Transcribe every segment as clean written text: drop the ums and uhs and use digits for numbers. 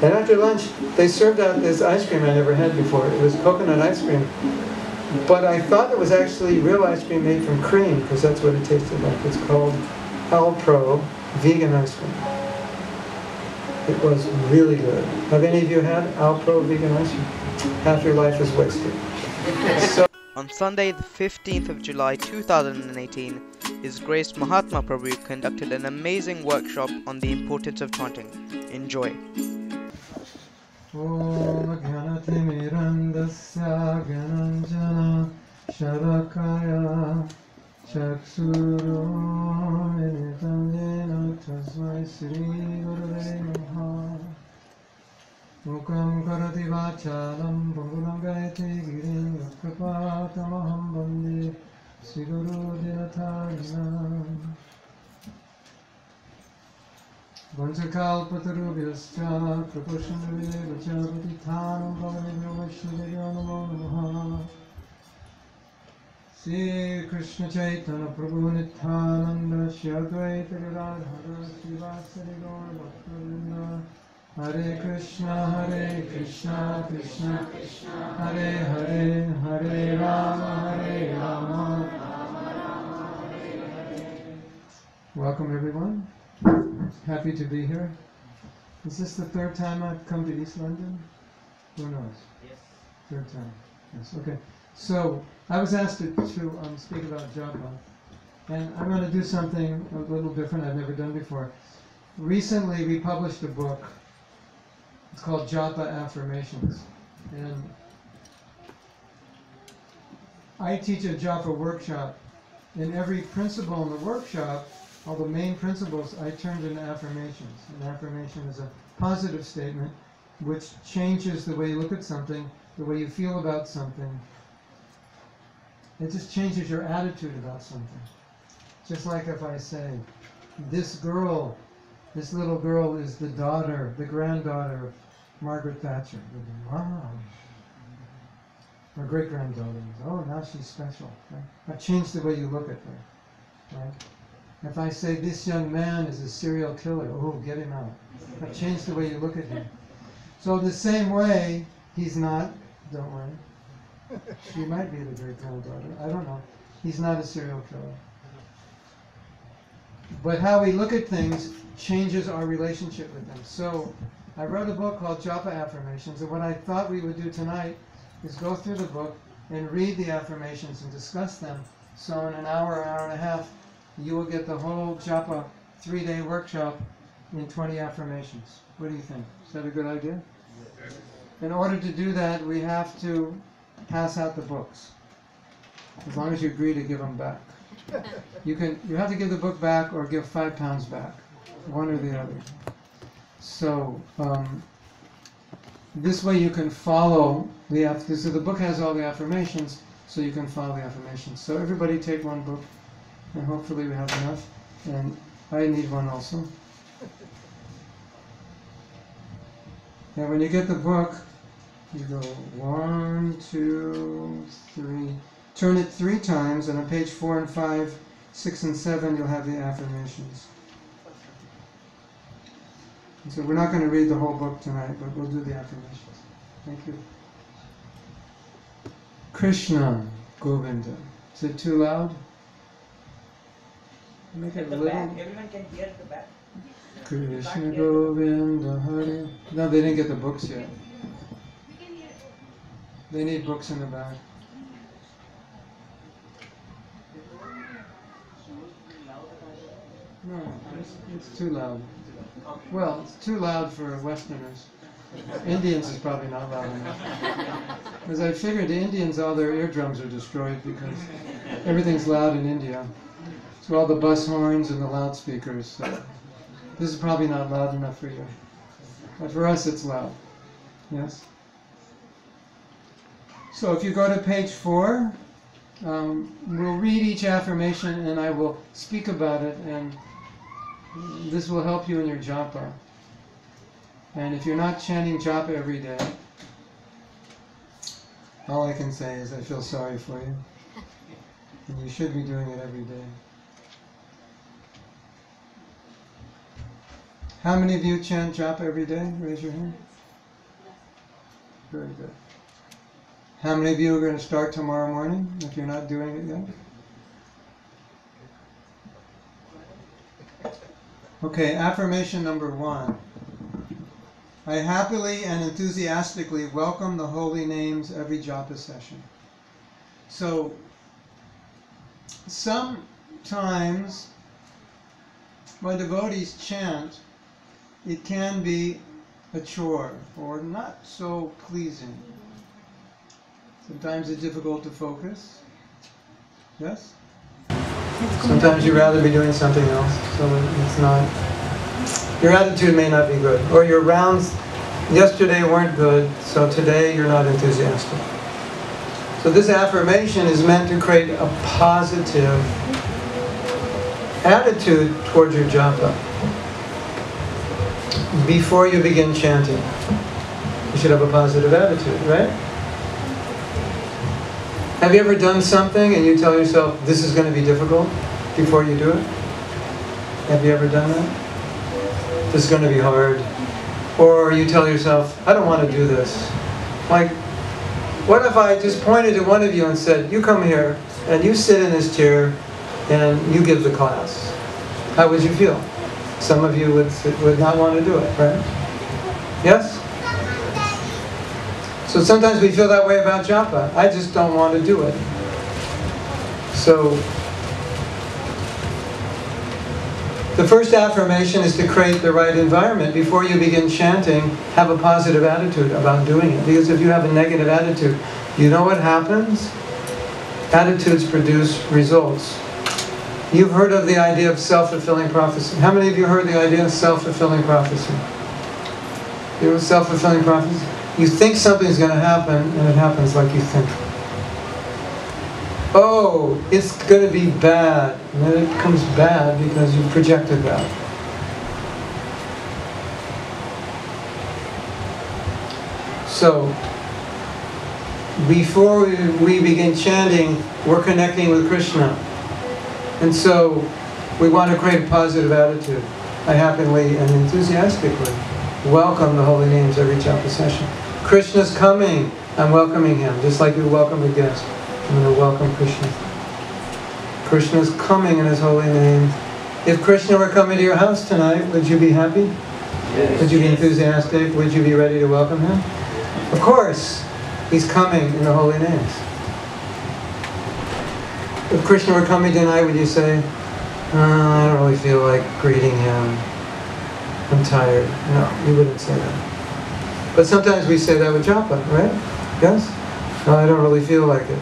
And after lunch, they served out this ice cream I never had before. It was coconut ice cream. But I thought it was actually real ice cream made from cream, because that's what it tasted like. It's called Alpro vegan ice cream. It was really good. Have any of you had Alpro vegan ice cream? Half your life is wasted. So, on Sunday, the 15th of July 2018, His Grace Mahatma Prabhu conducted an amazing workshop on the importance of chanting. Enjoy. Om Gyanatimirandasya Gyananjana Shalakaya Chaksurominidam Yena Tasmai Sri Gurave Namaha Mukam Karati Vachalam Bhungulam Gayate Girim Yakkapatamaham Bande Sri Guru Devatayana Vanchakalpatarubhyascha Kripashanaveva Patithanam Bhavanibhyo Vaishnavyo Namo Namaha Sri Krishna Chaitanya Prabhu Nityananda Shri Advaita Gadadhara Srivasari Gaura Bhaktivinoda Hare Krishna Krishna Krishna Hare Hare Hare Rama Welcome everyone. Happy to be here. Is this the third time I've come to East London? Who knows? Yes. Third time. Yes, okay. So, I was asked to speak about japa. And I'm going to do something a little different I've never done before. Recently, we published a book. It's called Japa Affirmations. And I teach a japa workshop. In every principle in the workshop, all the main principles I turned into affirmations. An affirmation is a positive statement which changes the way you look at something, the way you feel about something. It just changes your attitude about something. Just like if I say, this little girl is the daughter, the granddaughter of Margaret Thatcher. Wow. Or great-granddaughter. Oh, now she's special. Right? That changed the way you look at her. Right? If I say this young man is a serial killer, oh, get him out. That changed the way you look at him. So the same way, he's not, don't worry. She might be the great-granddaughter, I don't know. He's not a serial killer. But how we look at things changes our relationship with them. So I wrote a book called Japa Affirmations, and what I thought we would do tonight is go through the book and read the affirmations and discuss them. So in an hour and a half, you will get the whole Japa 3-day workshop in 20 affirmations. What do you think? Is that a good idea? Yes. In order to do that, we have to pass out the books. As long as you agree to give them back. You have to give the book back or give £5 back. One or the other. So, this way you can follow so the book has all the affirmations, so you can follow the affirmations. So everybody take one book. And hopefully we have enough. And I need one also. And when you get the book, you go 1, 2, 3. Turn it 3 times, and on page 4 and 5, 6 and 7, you'll have the affirmations. And so we're not going to read the whole book tonight, but we'll do the affirmations. Thank you. Krishna Govinda. Is it too loud? Make it At the little. back, everyone can hear at the back. Krishna Govinda Hare. No, they didn't get the books yet. They need books in the back. No, it's too loud. Well, it's too loud for Westerners. Indians is probably not loud enough. Because I figured the Indians, all their eardrums are destroyed because everything's loud in India. So all the bus horns and the loudspeakers. So this is probably not loud enough for you. But for us it's loud. Yes? So if you go to page 4, we'll read each affirmation and I will speak about it, and this will help you in your japa. And if you're not chanting japa every day, all I can say is I feel sorry for you. And you should be doing it every day. How many of you chant japa every day? Raise your hand. Very good. How many of you are going to start tomorrow morning if you're not doing it yet? Okay, affirmation number 1. I happily and enthusiastically welcome the holy names every japa session. So, sometimes when devotees chant, it can be a chore or not so pleasing. Sometimes it's difficult to focus. Yes? Sometimes you'd rather be doing something else, so it's not. Your attitude may not be good, or your rounds yesterday weren't good, so today you're not enthusiastic. So this affirmation is meant to create a positive attitude towards your japa. Before you begin chanting, you should have a positive attitude, right? Have you ever done something and you tell yourself, this is going to be difficult before you do it? Have you ever done that? This is going to be hard. Or you tell yourself, I don't want to do this. Like, what if I just pointed to one of you and said, you come here and you sit in this chair and you give the class? How would you feel? Some of you would not want to do it, right? Yes? So sometimes we feel that way about japa. I just don't want to do it. So the first affirmation is to create the right environment. Before you begin chanting, have a positive attitude about doing it. Because if you have a negative attitude, you know what happens? Attitudes produce results. You've heard of the idea of self-fulfilling prophecy. How many of you heard the idea of self-fulfilling prophecy? You know self-fulfilling prophecy? You think something's going to happen, and it happens like you think. Oh, it's going to be bad. And then it becomes bad because you projected that. So, before we begin chanting, we're connecting with Krishna. And so, we want to create a positive attitude. I happily and enthusiastically welcome the holy names every japa session. Krishna's coming. I'm welcoming him, just like you welcome a guest. I'm going to welcome Krishna. Krishna's coming in his holy name. If Krishna were coming to your house tonight, would you be happy? Yes. Would you be enthusiastic? Would you be ready to welcome him? Of course, he's coming in the holy names. If Krishna were coming tonight, would you say, I don't really feel like greeting him. I'm tired. No, you wouldn't say that. But sometimes we say that with japa, right? Yes? No, I don't really feel like it.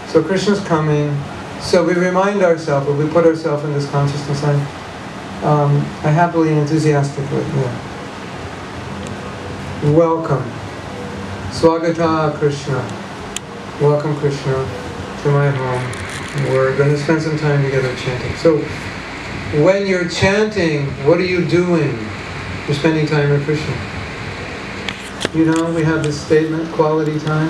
So Krishna's coming. So we remind ourselves, or we put ourselves in this consciousness, I happily and enthusiastically, welcome. Swagata Krishna. Welcome Krishna to my home. We're going to spend some time together chanting. So when you're chanting, what are you doing? You're spending time with Krishna. You know, we have this statement, quality time,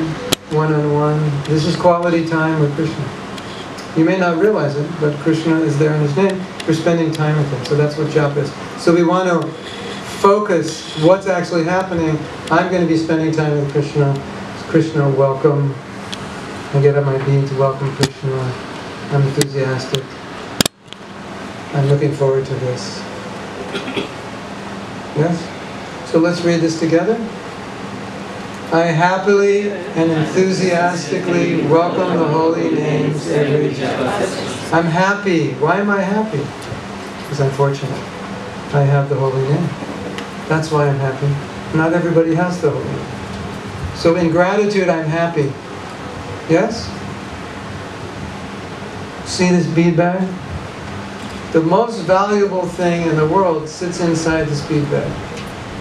one-on-one. This is quality time with Krishna. You may not realize it, but Krishna is there in his name. We're spending time with him. So that's what japa is. So we want to focus what's actually happening. I'm going to be spending time with Krishna. Krishna, welcome. I get on my beat to welcome Krishna. I'm enthusiastic. I'm looking forward to this. Yes? So let's read this together. I happily and enthusiastically welcome the holy names every japa. I'm happy. Why am I happy? Because I'm fortunate. I have the holy name. That's why I'm happy. Not everybody has the holy name. So in gratitude, I'm happy. Yes? See this bead bag? The most valuable thing in the world sits inside this bead bag.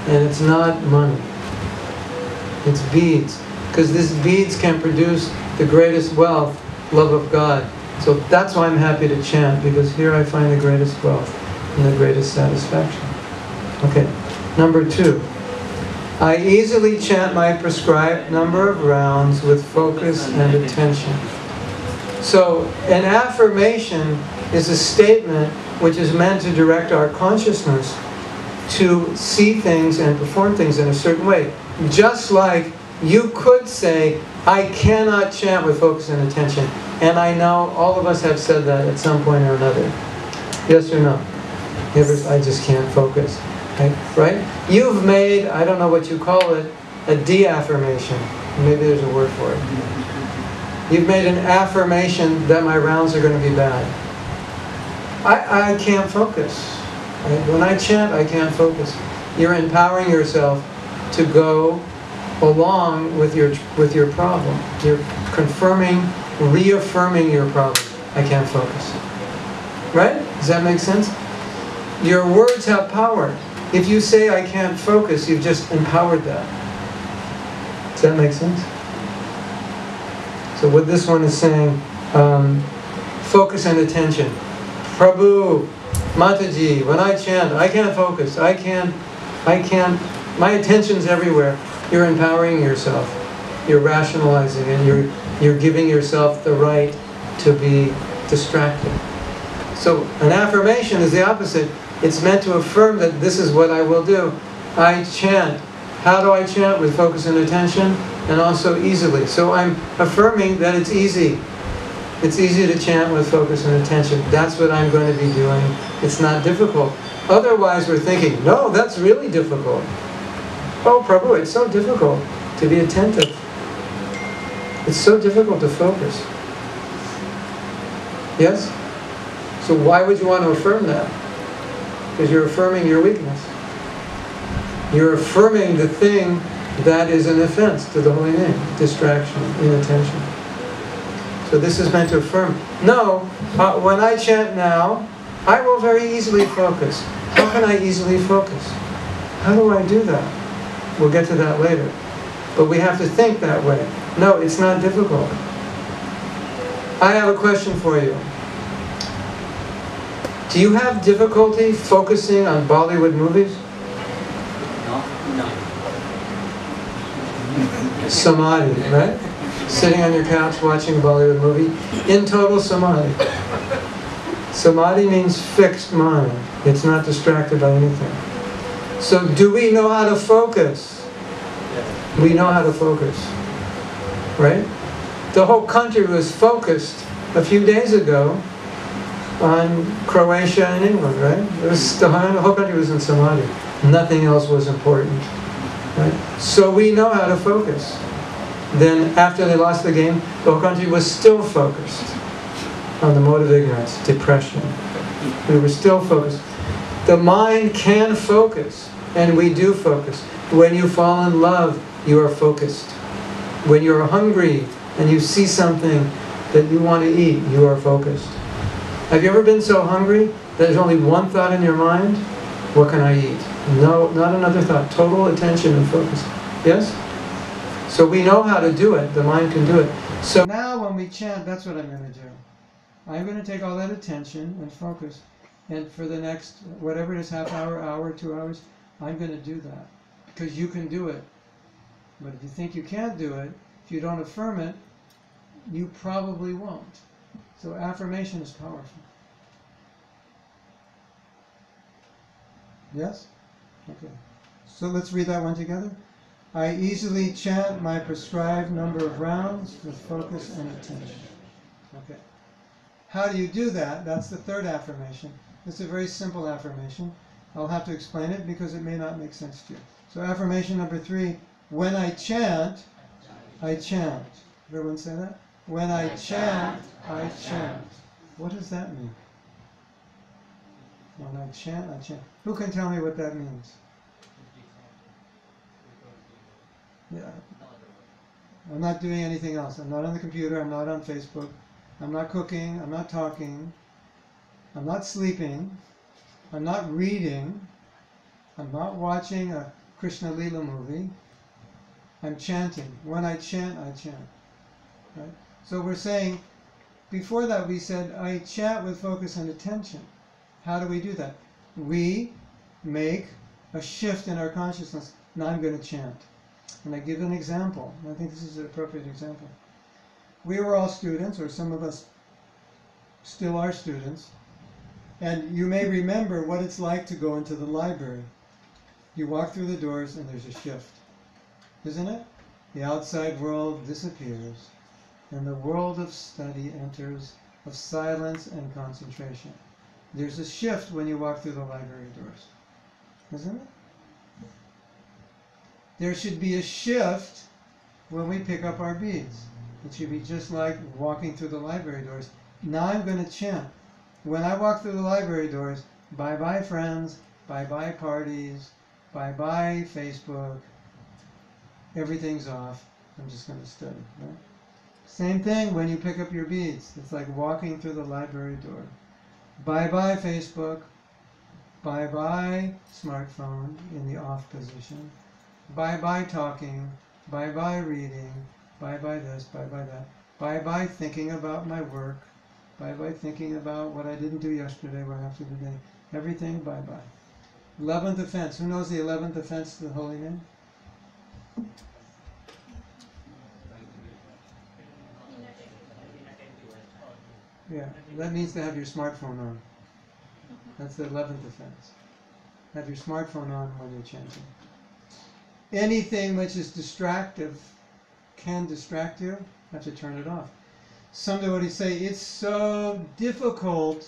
And it's not money. It's beads. Because these beads can produce the greatest wealth, love of God. So that's why I'm happy to chant, because here I find the greatest wealth and the greatest satisfaction. Okay, number 2. I easily chant my prescribed number of rounds with focus and attention. So an affirmation is a statement which is meant to direct our consciousness to see things and perform things in a certain way. Just like you could say, I cannot chant with focus and attention. And I know all of us have said that at some point or another. Yes or no? I just can't focus. Right? You've made, I don't know what you call it, a de-affirmation. Maybe there's a word for it. You've made an affirmation that my rounds are going to be bad. I can't focus. Right? When I chant, I can't focus. You're empowering yourself to go along with your problem. You're confirming, reaffirming your problem. I can't focus. Right? Does that make sense? Your words have power. If you say I can't focus, you've just empowered that. Does that make sense? So what this one is saying, focus and attention. Prabhu, Mataji, when I chant, I can't focus. I can't, my attention's everywhere. You're empowering yourself. You're rationalizing it. You're giving yourself the right to be distracted. So an affirmation is the opposite. It's meant to affirm that this is what I will do. I chant. How do I chant? With focus and attention, and also easily. So I'm affirming that it's easy. It's easy to chant with focus and attention. That's what I'm going to be doing. It's not difficult. Otherwise we're thinking, no, that's really difficult. Oh, Prabhu, it's so difficult to be attentive. It's so difficult to focus. Yes? So why would you want to affirm that? Because you're affirming your weakness. You're affirming the thing that is an offense to the holy name. Distraction, inattention. So this is meant to affirm. No, when I chant now, I will very easily focus. How can I easily focus? How do I do that? We'll get to that later. But we have to think that way. No, it's not difficult. I have a question for you. Do you have difficulty focusing on Bollywood movies? No. Samadhi, right? Sitting on your couch watching a Bollywood movie in total samadhi. Samadhi means fixed mind. It's not distracted by anything. So do we know how to focus? We know how to focus. Right? The whole country was focused a few days ago on Croatia and England, right? The whole country was in samadhi. Nothing else was important. Right? So we know how to focus. Then after they lost the game, the whole country was still focused on the mode of ignorance, depression. We were still focused. The mind can focus, and we do focus. When you fall in love, you are focused. When you're hungry and you see something that you want to eat, you are focused. Have you ever been so hungry that there's only one thought in your mind? What can I eat? No, not another thought. Total attention and focus. Yes? So we know how to do it. The mind can do it. So now when we chant, that's what I'm going to do. I'm going to take all that attention and focus. And for the next, whatever it is, half hour, hour, 2 hours, I'm going to do that. Because you can do it. But if you think you can't do it, if you don't affirm it, you probably won't. So affirmation is powerful. Yes? Okay. So let's read that one together. I easily chant my prescribed number of rounds with focus and attention. Okay. How do you do that? That's the third affirmation. It's a very simple affirmation. I'll have to explain it because it may not make sense to you. So affirmation number 3, when I chant, I chant. Everyone say that? When I chant, I chant. What does that mean? When I chant, I chant. Who can tell me what that means? Yeah. I'm not doing anything else. I'm not on the computer. I'm not on Facebook. I'm not cooking. I'm not talking. I'm not sleeping. I'm not reading. I'm not watching a Krishna Lila movie. I'm chanting. When I chant, I chant. Right? So we're saying, before that we said, I chant with focus and attention. How do we do that? We make a shift in our consciousness. Now I'm going to chant. And I give an example. I think this is an appropriate example. We were all students, or some of us still are students, and you may remember what it's like to go into the library. You walk through the doors and there's a shift, isn't it? The outside world disappears and the world of study enters, of silence and concentration. There's a shift when you walk through the library doors, isn't it? There should be a shift when we pick up our beads. It should be just like walking through the library doors. Now I'm going to chant. When I walk through the library doors, bye-bye friends, bye-bye parties, bye-bye Facebook. Everything's off. I'm just going to study. Right? Same thing when you pick up your beads. It's like walking through the library door. Bye-bye Facebook. Bye-bye smartphone in the off position. Bye-bye talking. Bye-bye reading. Bye-bye this. Bye-bye that. Bye-bye thinking about my work. Bye-bye thinking about what I didn't do yesterday, what after the day. Everything bye-bye. 11th offense. Who knows the 11th offense to the holy name? Yeah, that means to have your smartphone on. That's the 11th offense. Have your smartphone on when you're chanting. Anything which is distractive can distract you. Have to turn it off. Some devotees say, it's so difficult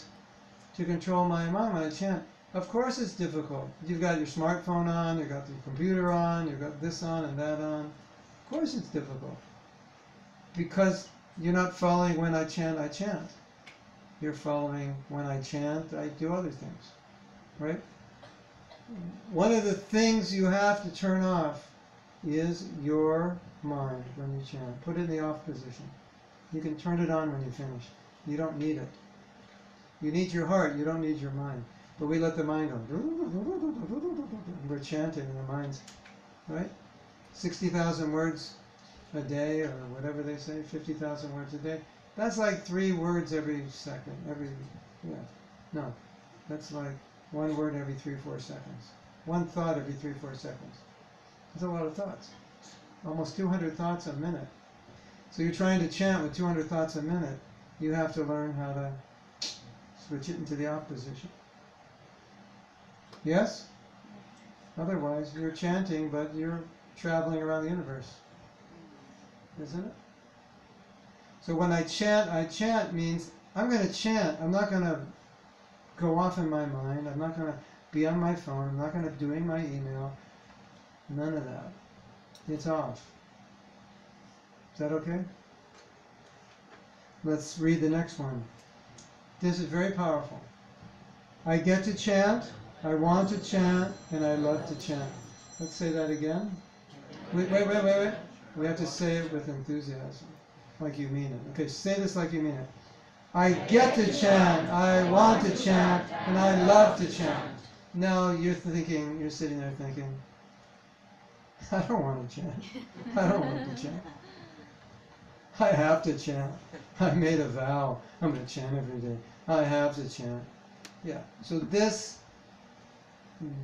to control my mind when I chant. Of course it's difficult. You've got your smartphone on, you've got your computer on, you've got this on and that on. Of course it's difficult. Because you're not following when I chant, I chant. You're following when I chant, I do other things. Right? One of the things you have to turn off is your mind when you chant. Put it in the off position. You can turn it on when you finish. You don't need it. You need your heart, you don't need your mind. But we let the mind go. We're chanting in the minds, right? 60,000 words a day, or whatever they say, 50,000 words a day. That's like 3 words every second. No, that's like 1 word every 3-4 seconds. 1 thought every 3-4 seconds. That's a lot of thoughts. Almost 200 thoughts a minute. So you're trying to chant with 200 thoughts a minute. You have to learn how to switch it into the off position. Yes? Otherwise, you're chanting, but you're traveling around the universe. Isn't it? So when I chant means I'm going to chant. I'm not going to go off in my mind. I'm not going to be on my phone. I'm not going to be doing my email. None of that. It's off. Is that okay? Let's read the next one. This is very powerful. I get to chant, I want to chant, and I love to chant. Let's say that again. Wait. We have to say it with enthusiasm, like you mean it. Okay, say this like you mean it. I get to chant, I want to chant, and I love to chant. Now you're sitting there thinking, I don't want to chant. I don't want to chant. I have to chant. I made a vow. I'm going to chant every day. I have to chant. Yeah. So this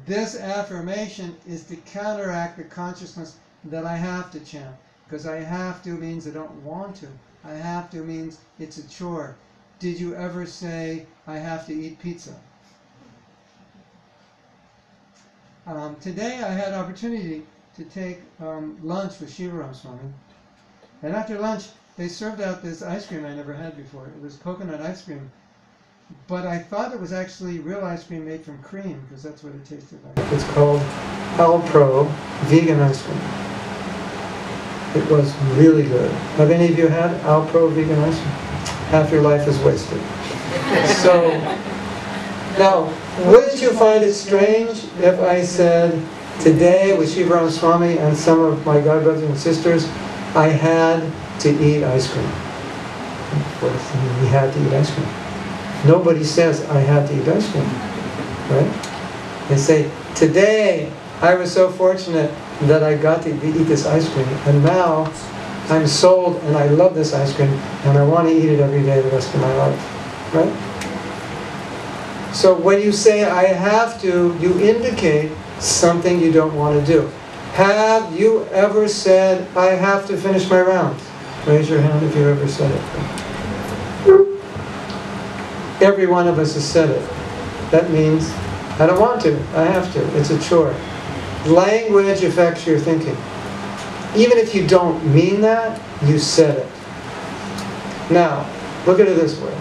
affirmation is to counteract the consciousness that I have to chant. Because I have to means I don't want to. I have to means it's a chore. Did you ever say, I have to eat pizza? Today I had opportunity to take lunch with Shivaram Swami. And after lunch, they served out this ice cream I never had before. It was coconut ice cream. But I thought it was actually real ice cream made from cream, because that's what it tasted like. It's called Alpro vegan ice cream. It was really good. Have any of you had Alpro vegan ice cream? Half your life is wasted. So, now, wouldn't you find it strange if I said, today with Shivaram Swami and some of my god brothers and sisters, I had to eat ice cream? What does it mean, we had to eat ice cream? Nobody says, I had to eat ice cream, right? They say, today I was so fortunate that I got to eat this ice cream, and now I'm sold and I love this ice cream, and I want to eat it every day the rest of my life, right? So when you say, I have to, you indicate something you don't want to do. Have you ever said, I have to finish my rounds? Raise your hand if you ever said it. Every one of us has said it. That means, I don't want to, I have to. It's a chore. Language affects your thinking. Even if you don't mean that, you said it. Now, look at it this way.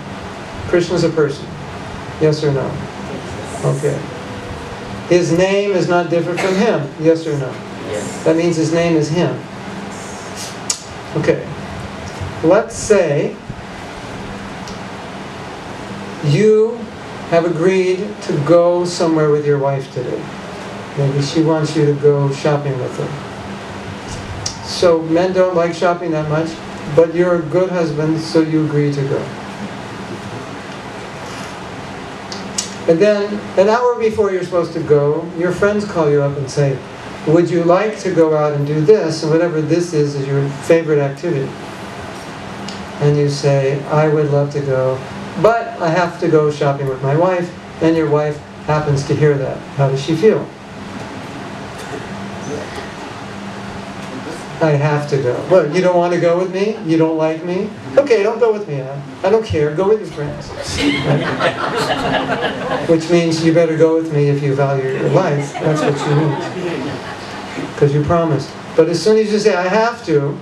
Krishna's a person. Yes or no? Okay. His name is not different from him. Yes or no? Yes. That means his name is him. Okay. Let's say you have agreed to go somewhere with your wife today. Maybe she wants you to go shopping with her. So men don't like shopping that much, but you're a good husband, so you agree to go. And then, an hour before you're supposed to go, your friends call you up and say, would you like to go out and do this? And whatever this is your favorite activity. And you say, I would love to go, but I have to go shopping with my wife. And your wife happens to hear that. How does she feel? I have to go. Well, you don't want to go with me? You don't like me? Okay, don't go with me. I don't care. Go with your friends. Right? Which means you better go with me if you value your life. That's what you mean. Because you promised. But as soon as you say, I have to,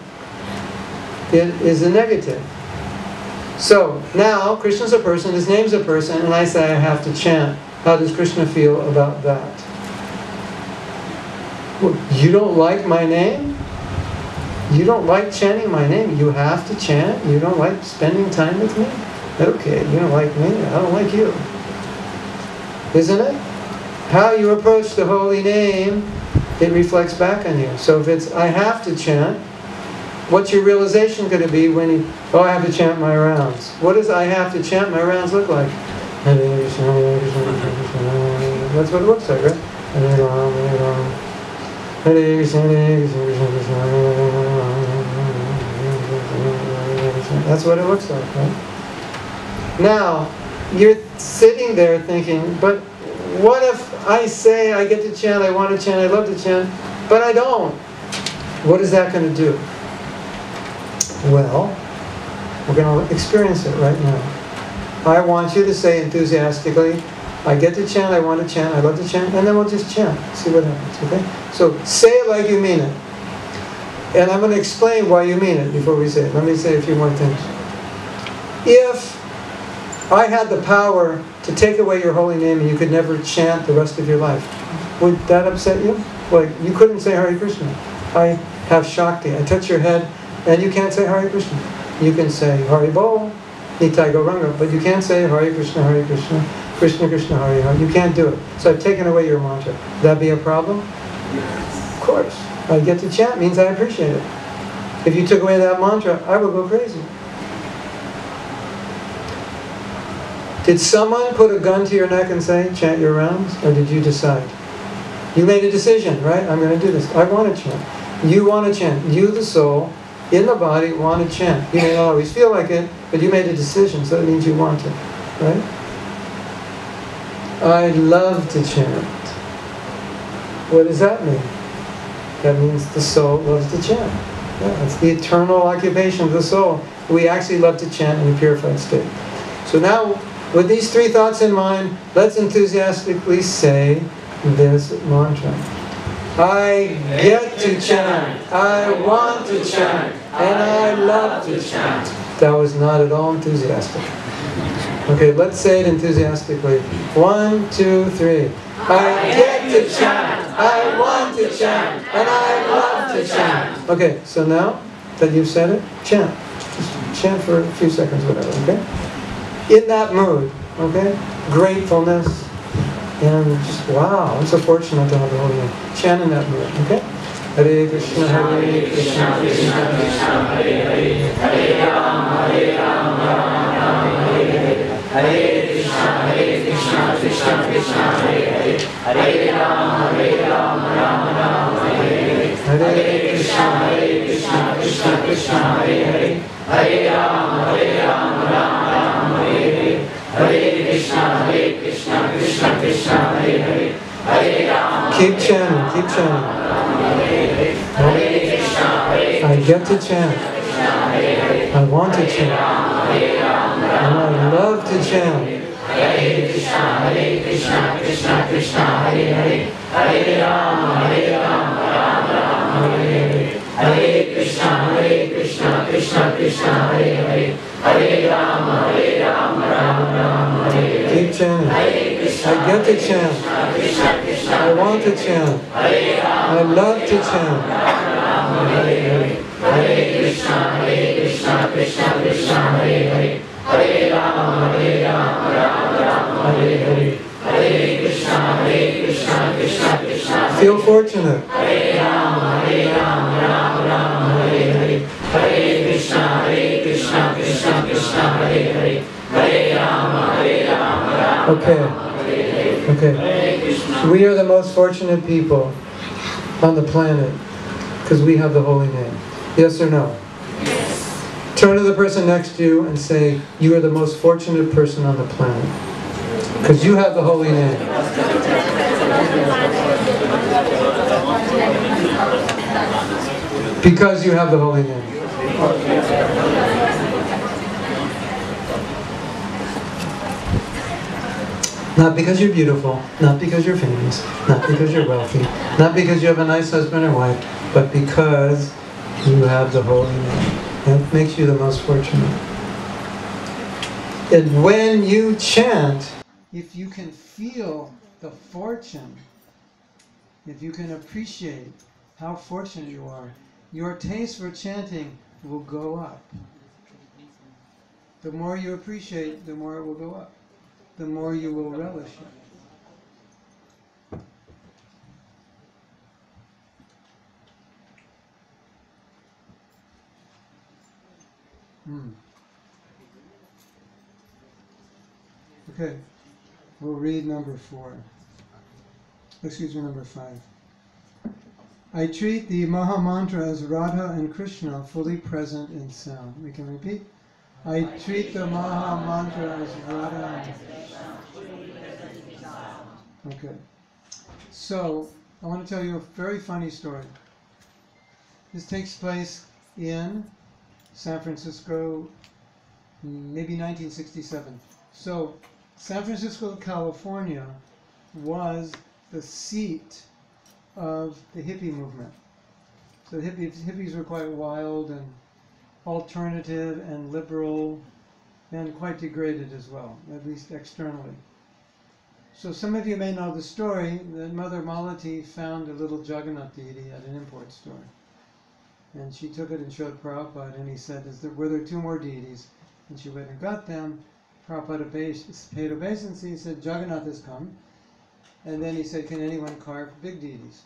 it is a negative. So, now, Krishna's a person, his name's a person, and I say I have to chant. How does Krishna feel about that? Well, you don't like my name? You don't like chanting my name? You have to chant? You don't like spending time with me? Okay, you don't like me, I don't like you. Isn't it? How you approach the holy name, it reflects back on you. So if it's, I have to chant, what's your realization going to be when you, oh, I have to chant my rounds? What does I have to chant my rounds look like? That's what it looks like, right? That's what it looks like, right? Now, you're sitting there thinking, but what if I say I get to chant, I want to chant, I love to chant, but I don't? What is that going to do? Well, we're going to experience it right now. I want you to say enthusiastically, I get to chant, I want to chant, I love to chant, and then we'll just chant. See what happens, okay? So say it like you mean it. And I'm going to explain why you mean it before we say it. Let me say a few more things. If I had the power to take away your holy name and you could never chant the rest of your life, would that upset you? Like, you couldn't say Hare Krishna. I have Shakti. I touch your head and you can't say Hare Krishna. You can say Hari Bol, Nitai Gauranga, but you can't say Hare Krishna, Krishna Krishna, Hare Hare. You can't do it. So I've taken away your mantra. Would that be a problem? Yes. Of course. I get to chant means I appreciate it. If you took away that mantra, I would go crazy. Did someone put a gun to your neck and say, chant your rounds? Or did you decide? You made a decision, right? I'm going to do this. I want to chant. You want to chant. You, the soul, in the body, want to chant. You may not always feel like it, but you made a decision, so that means you want to. Right? I love to chant. What does that mean? That means the soul loves to chant. Yeah, it's the eternal occupation of the soul. We actually love to chant in a purified state. So now, with these three thoughts in mind, let's enthusiastically say this mantra. I get to chant, I want to chant, and I love to chant. That was not at all enthusiastic. Okay, let's say it enthusiastically. 1, 2, 3. I get to chant, I want to chant, and I love to chant. Okay, so now that you've said it, chant. Just chant for a few seconds, whatever, okay? In that mood, okay? Gratefulness, and just, wow, I'm so fortunate to have the holy name. Chant in that mood, okay? Hare Krishna, Hare Krishna, Krishna Krishna, Hare Hare, Hare Rama, Rama, Hare Krishna, Krishna Krishna, Hare Hare, Hare Rama, Rama, Hare Krishna, Krishna Krishna, Hare Hare, Hare Rama, Rama, Hare Hare Krishna, Krishna Krishna, Hare Hare, Hare Rama. Keep chanting, keep chanting. I get to chant. I want to chant. And I love to chant. Hare Krishna, Krishna Krishna, Hare Hare, Hare Rama, Rama Rama, Hare Hare, Hare Krishna, Krishna Krishna, Hare Hare, Hare Rama, Rama Rama, Hare Hare. Keep chanting. I get to chant. I want to chant. I love to chant. Hare Krishna, Krishna Krishna, Hare Hare, Hare Rama, Rama Hare Hare, Hare Krishna, Krishna Krishna. Feel fortunate. Hare Rama, Rama Hare Hare, Hare Krishna, Krishna Krishna, Hare Hare, Hare Rama, Okay. We are the most fortunate people on the planet because we have the holy name. Yes or no? Yes. Turn to the person next to you and say, you are the most fortunate person on the planet because you have the holy name. Because you have the holy name. Not because you're beautiful, not because you're famous, not because you're wealthy, not because you have a nice husband or wife, but because you have the holy name. That makes you the most fortunate. And when you chant, if you can feel the fortune, if you can appreciate how fortunate you are, your taste for chanting will go up. The more you appreciate, the more it will go up. The more you will relish it. Okay, we'll read number 4. Excuse me, number 5. I treat the Maha Mantra as Radha and Krishna fully present in sound. We can repeat. I treat the Maha Mantra as Radha and Krishna. Okay. So, I want to tell you a very funny story. This takes place in San Francisco, maybe 1967. So, San Francisco, California was the seat of the hippie movement. So the hippies were quite wild and alternative and liberal and quite degraded as well, at least externally. So some of you may know the story that Mother Malati found a little Jagannath deity at an import store. And she took it and showed Prabhupada, and he said, were there 2 more deities? And she went and got them. Prabhupada paid obeisance, he said, Jagannath has come. And then he said, can anyone carve big deities?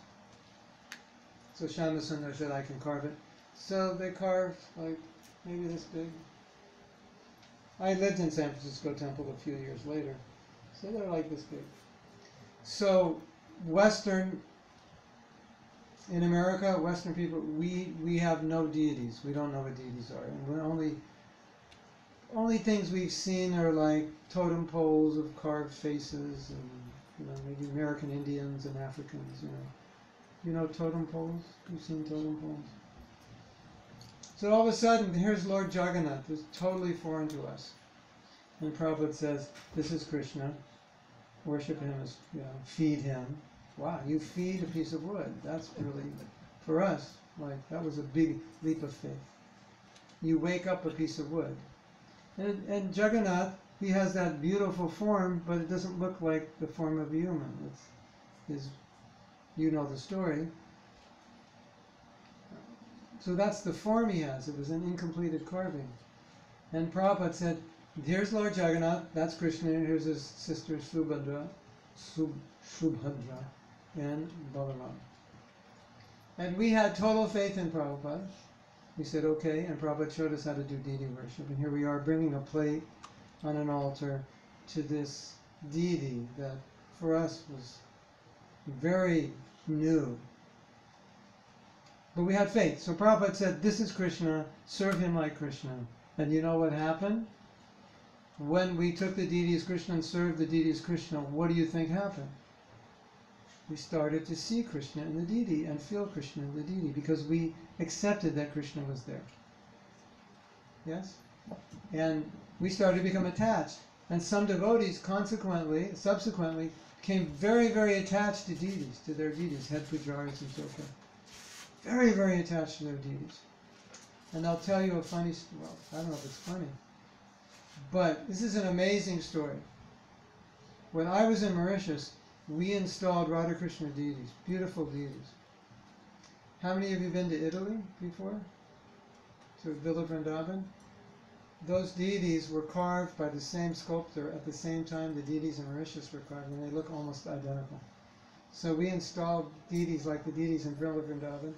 So Shyama-Sundar said, I can carve it. So they carved, like, maybe this big. I lived in San Francisco Temple a few years later. So they're like this big. So in America, Western people, we have no deities. We don't know what deities are. And we're only things we've seen are like totem poles of carved faces and maybe American Indians and Africans, You know totem poles? You've seen totem poles? So all of a sudden, here's Lord Jagannath, who's totally foreign to us. And Prabhupada says, this is Krishna. Worship him, feed him. Wow, you feed a piece of wood. That's really, for us, that was a big leap of faith. You wake up a piece of wood. And Jagannath, he has that beautiful form, but it doesn't look like the form of a human. You know the story. So that's the form he has. It was an incompleted carving. And Prabhupada said, here's Lord Jagannath, that's Krishna, here's his sister Subhadra, and Balaram. And we had total faith in Prabhupada. We said, okay, and Prabhupada showed us how to do deity worship. And here we are bringing a plate on an altar to this deity that for us was very new. But we had faith. So Prabhupada said, this is Krishna, serve him like Krishna. And you know what happened? When we took the deity as Krishna and served the deity as Krishna, what do you think happened? We started to see Krishna in the deity and feel Krishna in the deity because we accepted that Krishna was there. Yes? And we started to become attached. And some devotees subsequently, became very, very attached to deities, to their deities, head pujaris and so forth. Very, very attached to their deities. And I'll tell you a funny, well, I don't know if it's funny, but this is an amazing story. When I was in Mauritius, we installed Radha Krishna deities, beautiful deities. How many of you been to Italy before? To Villa Vrindavan? Those deities were carved by the same sculptor at the same time the deities in Mauritius were carved, and they look almost identical. So we installed deities like the deities in Villa Vrindavan.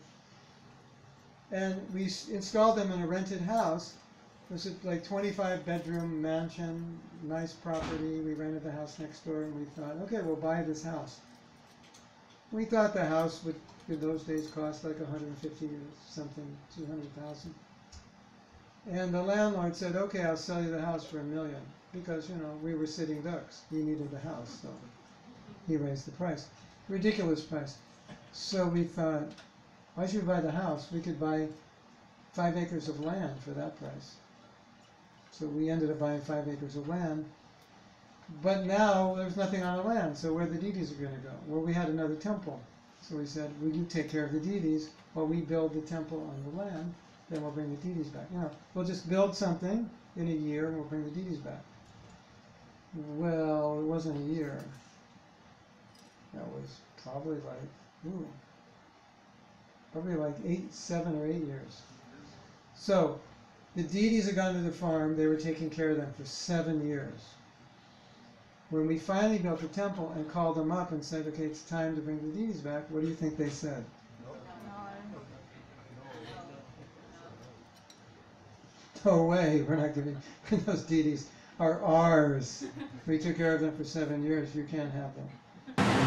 And we installed them in a rented house. It was like 25-bedroom mansion, nice property. We rented the house next door, and we thought, okay, we'll buy this house. We thought the house would, in those days, cost like 150 or something, 200,000. And the landlord said, okay, I'll sell you the house for $1 million. Because, you know, we were sitting ducks. He needed the house, so he raised the price. Ridiculous price. So we thought, why should we buy the house? We could buy 5 acres of land for that price. So we ended up buying 5 acres of land. But now there's nothing on the land, so where the deities are going to go? Well, we had another temple. So we said, will you take care of the deities while we build the temple on the land? Then we'll bring the deities back. You know, we'll just build something in a year and we'll bring the deities back. Well, it wasn't a year. That was probably like 7 or 8 years. So the deities had gone to the farm. They were taking care of them for 7 years. When we finally built the temple and called them up and said, okay, it's time to bring the deities back, what do you think they said? No way, we're not giving, those deities are ours. We took care of them for 7 years, you can't have them.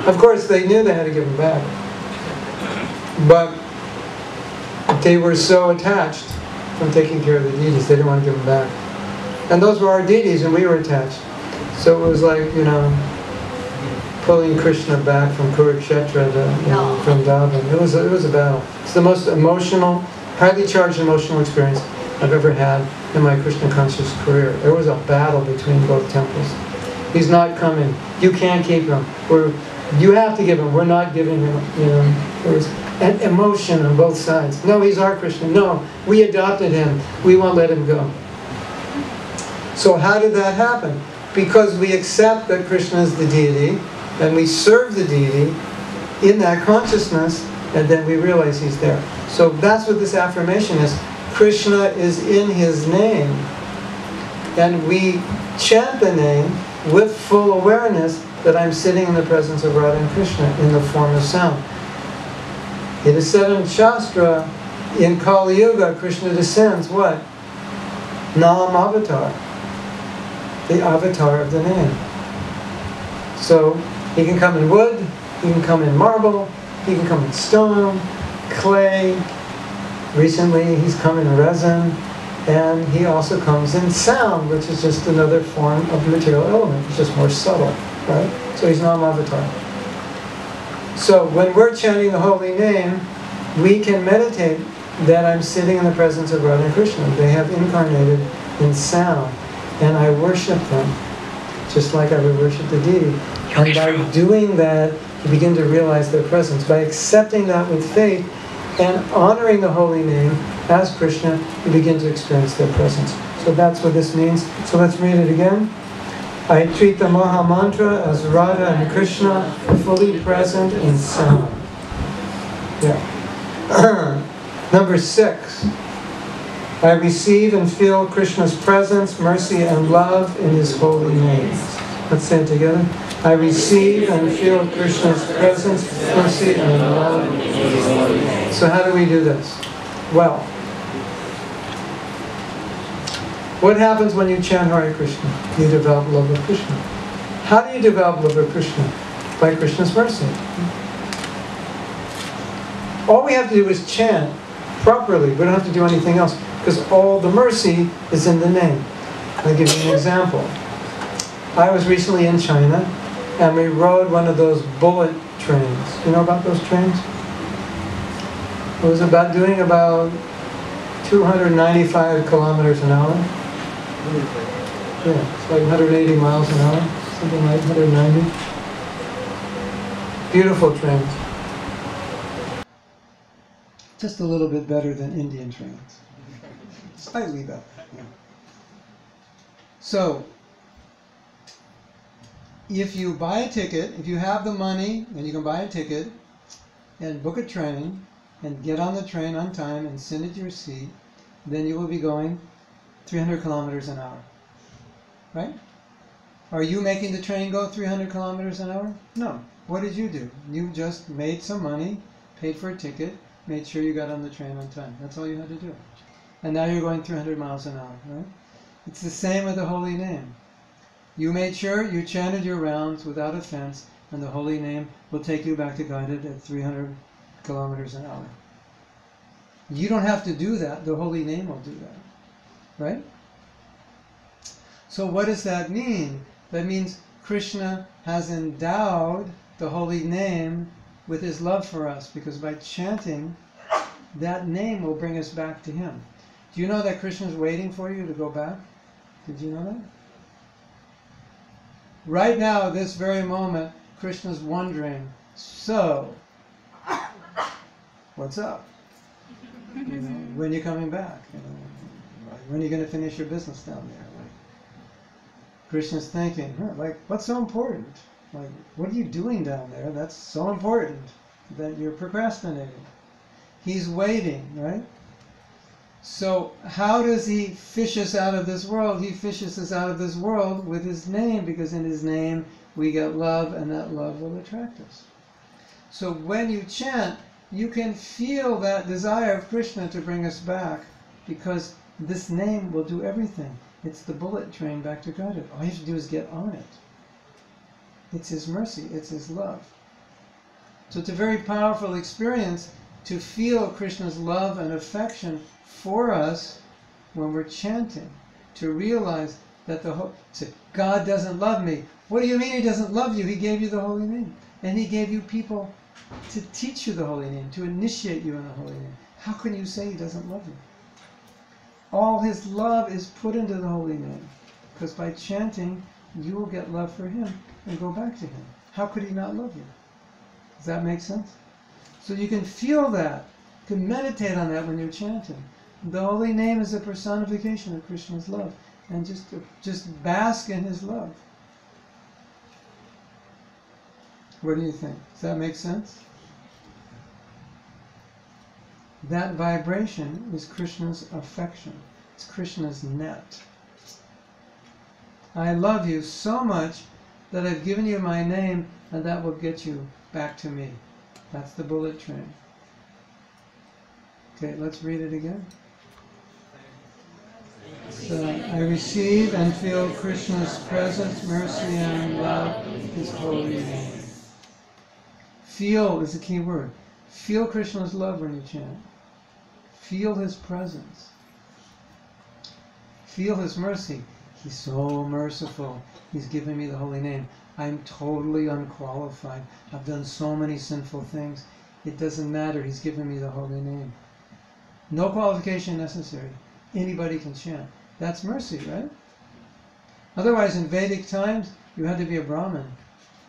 Of course, they knew they had to give them back. But they were so attached from taking care of the deities, they didn't want to give them back. And those were our deities, and we were attached. So it was like, you know, pulling Krishna back from Kurukshetra to Vrindavan. It was a battle. It's the most emotional, highly charged emotional experience I've ever had in my Krishna conscious career. There was a battle between both temples. He's not coming. You can't keep him. You have to give him. We're not giving him. You know, there was an emotion on both sides. No, he's our Krishna. No, we adopted him. We won't let him go. So how did that happen? Because we accept that Krishna is the deity, and we serve the deity in that consciousness, and then we realize he's there. So that's what this affirmation is. Krishna is in his name. And we chant the name with full awareness that I'm sitting in the presence of Radha and Krishna in the form of sound. It is said in Shastra, in Kali Yuga, Krishna descends, what? Nam Avatar. The avatar of the name. So, he can come in wood, he can come in marble, he can come in stone, clay. Recently, he's come in resin, and he also comes in sound, which is just another form of material element. It's just more subtle, right? So he's Nam Avatar. So when we're chanting the holy name, we can meditate that I'm sitting in the presence of Radha and Krishna. They have incarnated in sound, and I worship them, just like I would worship the deity. And by doing that, you begin to realize their presence. By accepting that with faith, and honoring the holy name as Krishna, you begin to experience their presence. So that's what this means. So let's read it again. I treat the Maha Mantra as Radha and Krishna fully present in sound. Yeah. Number 6. I receive and feel Krishna's presence, mercy, and love in his holy name. Let's say it together. I receive and feel Krishna's presence, mercy, and love in his holy name. So how do we do this? Well, what happens when you chant Hare Krishna? You develop love of Krishna. How do you develop love of Krishna? By Krishna's mercy. All we have to do is chant properly. We don't have to do anything else, because all the mercy is in the name. I'll give you an example. I was recently in China, and we rode one of those bullet trains. You know about those trains? It was doing about 295 kilometers an hour. Yeah, it's like 180 miles an hour, something like 190. Beautiful trains. Just a little bit better than Indian trains. Slightly better. Yeah. So, if you buy a ticket, if you have the money and you can buy a ticket and book a train and get on the train on time and sit at your seat, then you will be going 300 kilometers an hour. Right? Are you making the train go 300 kilometers an hour? No. What did you do? You just made some money, paid for a ticket, made sure you got on the train on time. That's all you had to do. And now you're going 300 miles an hour, right? It's the same with the holy name. You made sure you chanted your rounds without offense, and the holy name will take you back to guided at 300 kilometers an hour. You don't have to do that. The holy name will do that, right? So what does that mean? That means Krishna has endowed the holy name with his love for us, because by chanting, that name will bring us back to him. Do you know that Krishna's waiting for you to go back? Did you know that? Right now, this very moment, Krishna's wondering, so, what's up? You know, when are you coming back? You know, when are you going to finish your business down there? Like, Krishna's thinking, like, what's so important? Like, what are you doing down there? That's so important that you're procrastinating. He's waiting, right? So how does he fish us out of this world? He fishes us out of this world with his name, because in his name we get love, and that love will attract us. So when you chant, you can feel that desire of Krishna to bring us back, because this name will do everything. It's the bullet train back to God. All you have to do is get on it. It's his mercy, it's his love. So it's a very powerful experience to feel Krishna's love and affection for us when we're chanting, to realize that God doesn't love me. What do you mean he doesn't love you? He gave you the holy name, and he gave you people to teach you the holy name, to initiate you in the holy name. How can you say he doesn't love you? All his love is put into the holy name, because by chanting you will get love for him and go back to him. How could he not love you? Does that make sense? So you can feel that. You can meditate on that when you're chanting. The holy name is a personification of Krishna's love, and just bask in his love. What do you think? Does that make sense? That vibration is Krishna's affection. It's Krishna's net. I love you so much that I've given you my name, and that will get you back to me. That's the bullet train. Okay, let's read it again. So, I receive and feel Krishna's presence, mercy, and love, his holy name. Feel is the key word. Feel Krishna's love when you chant. Feel his presence. Feel his mercy. He's so merciful. He's given me the holy name. I'm totally unqualified. I've done so many sinful things. It doesn't matter. He's given me the holy name. No qualification necessary. Anybody can chant. That's mercy, right? Otherwise, in Vedic times, you had to be a Brahmin,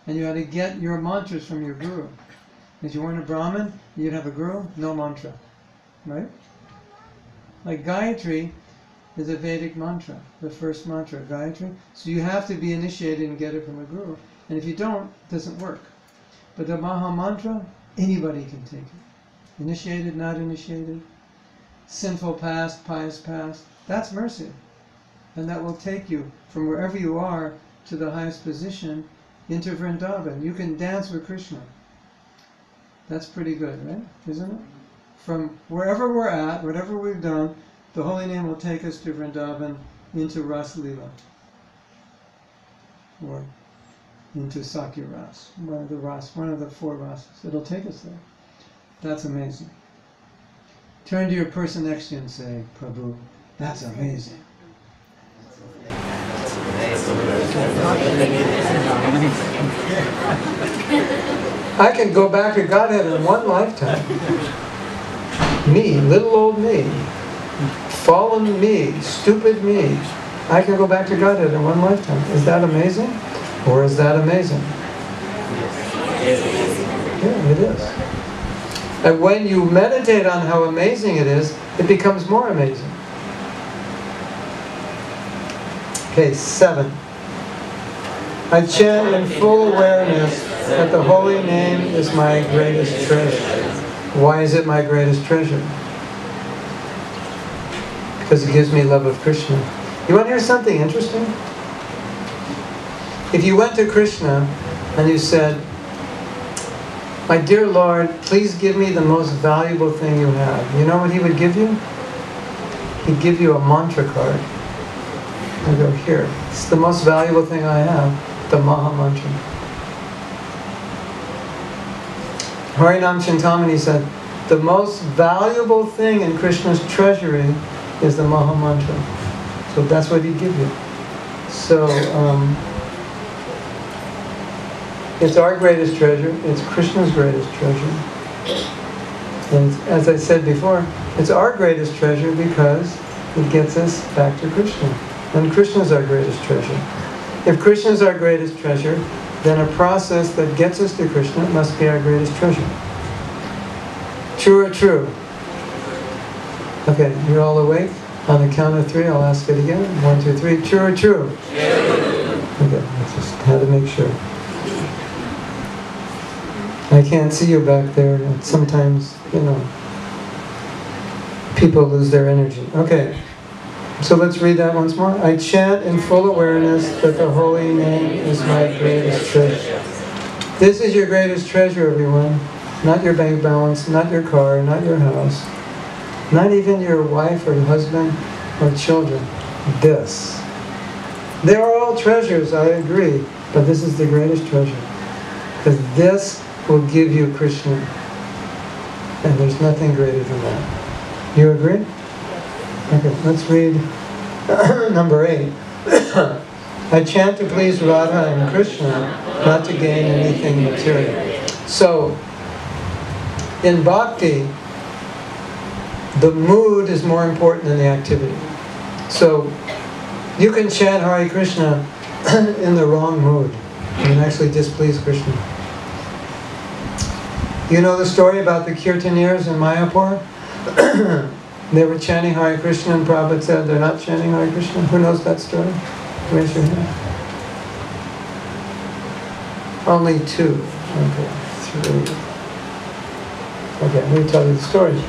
and you had to get your mantras from your guru. If you weren't a Brahmin, you'd have a guru, no mantra, right? Like Gayatri is a Vedic mantra, the first mantra, Gayatri. So you have to be initiated and get it from a guru. And if you don't, it doesn't work. But the Maha Mantra, anybody can take it. Initiated, not initiated, sinful past, pious past. That's mercy. And that will take you from wherever you are to the highest position into Vrindavan. You can dance with Krishna. That's pretty good, right? Isn't it? From wherever we're at, whatever we've done, the holy name will take us to Vrindavan, into Ras Lila, or into Sakya Ras, one of the four Rasas. It'll take us there. That's amazing. Turn to your person next to you and say, Prabhu, that's amazing. I can go back to Godhead in one lifetime. Me, little old me, fallen me, stupid me, I can go back to Godhead in one lifetime. Is that amazing? Or is that amazing? Yeah, it is. And when you meditate on how amazing it is, it becomes more amazing. Okay, 7. I chant in full awareness that the holy name is my greatest treasure. Why is it my greatest treasure? Because it gives me love of Krishna. You want to hear something interesting? If you went to Krishna and you said, my dear Lord, please give me the most valuable thing you have. You know what he would give you? He'd give you a mantra card. And go, here, it's the most valuable thing I have, the Maha Mantra. Harinam Chintamani said, the most valuable thing in Krishna's treasury is the Maha Mantra. So that's what he'd give you. So, it's our greatest treasure. It's Krishna's greatest treasure. And as I said before, it's our greatest treasure because it gets us back to Krishna. And Krishna's our greatest treasure. If Krishna's our greatest treasure, then a process that gets us to Krishna must be our greatest treasure. True or true? Okay, you're all awake? On the count of 3, I'll ask it again. 1, 2, 3. True or true? Okay, I just had to make sure. I can't see you back there. Sometimes, people lose their energy. Okay, so let's read that once more. I chant in full awareness that the holy name is my greatest treasure. This is your greatest treasure, everyone. Not your bank balance, not your car, not your house, not even your wife or husband or children. This. They are all treasures, I agree, but this is the greatest treasure. Because this will give you Krishna. And there's nothing greater than that. You agree? Okay, let's read number 8. I chant to please Radha and Krishna, not to gain anything material. So, in bhakti, the mood is more important than the activity. So, you can chant Hare Krishna in the wrong mood and actually displease Krishna. You know the story about the Kirtaniers in Mayapur? They were chanting Hare Krishna and Prabhupada said they're not chanting Hare Krishna. Who knows that story? Raise your hand. Only 2. Okay, 3. Okay, let me tell you the story.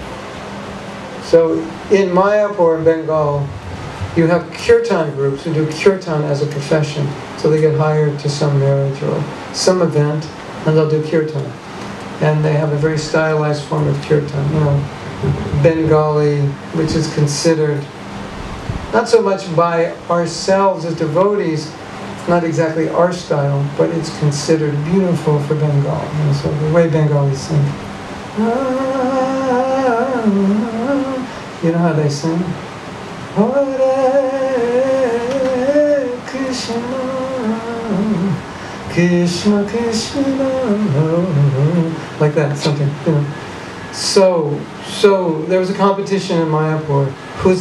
So in Mayapur, Bengal, you have kirtan groups who do kirtan as a profession. So they get hired to some marriage or some event and they'll do kirtan. And they have a very stylized form of kirtan, Bengali, which is considered, not so much by ourselves as devotees, not exactly our style, but it's considered beautiful for Bengal. So the way Bengalis sing. You know how they sing? Hare Krishna, Krishna Krishna, like that, something, So there was a competition in Mayapur. Who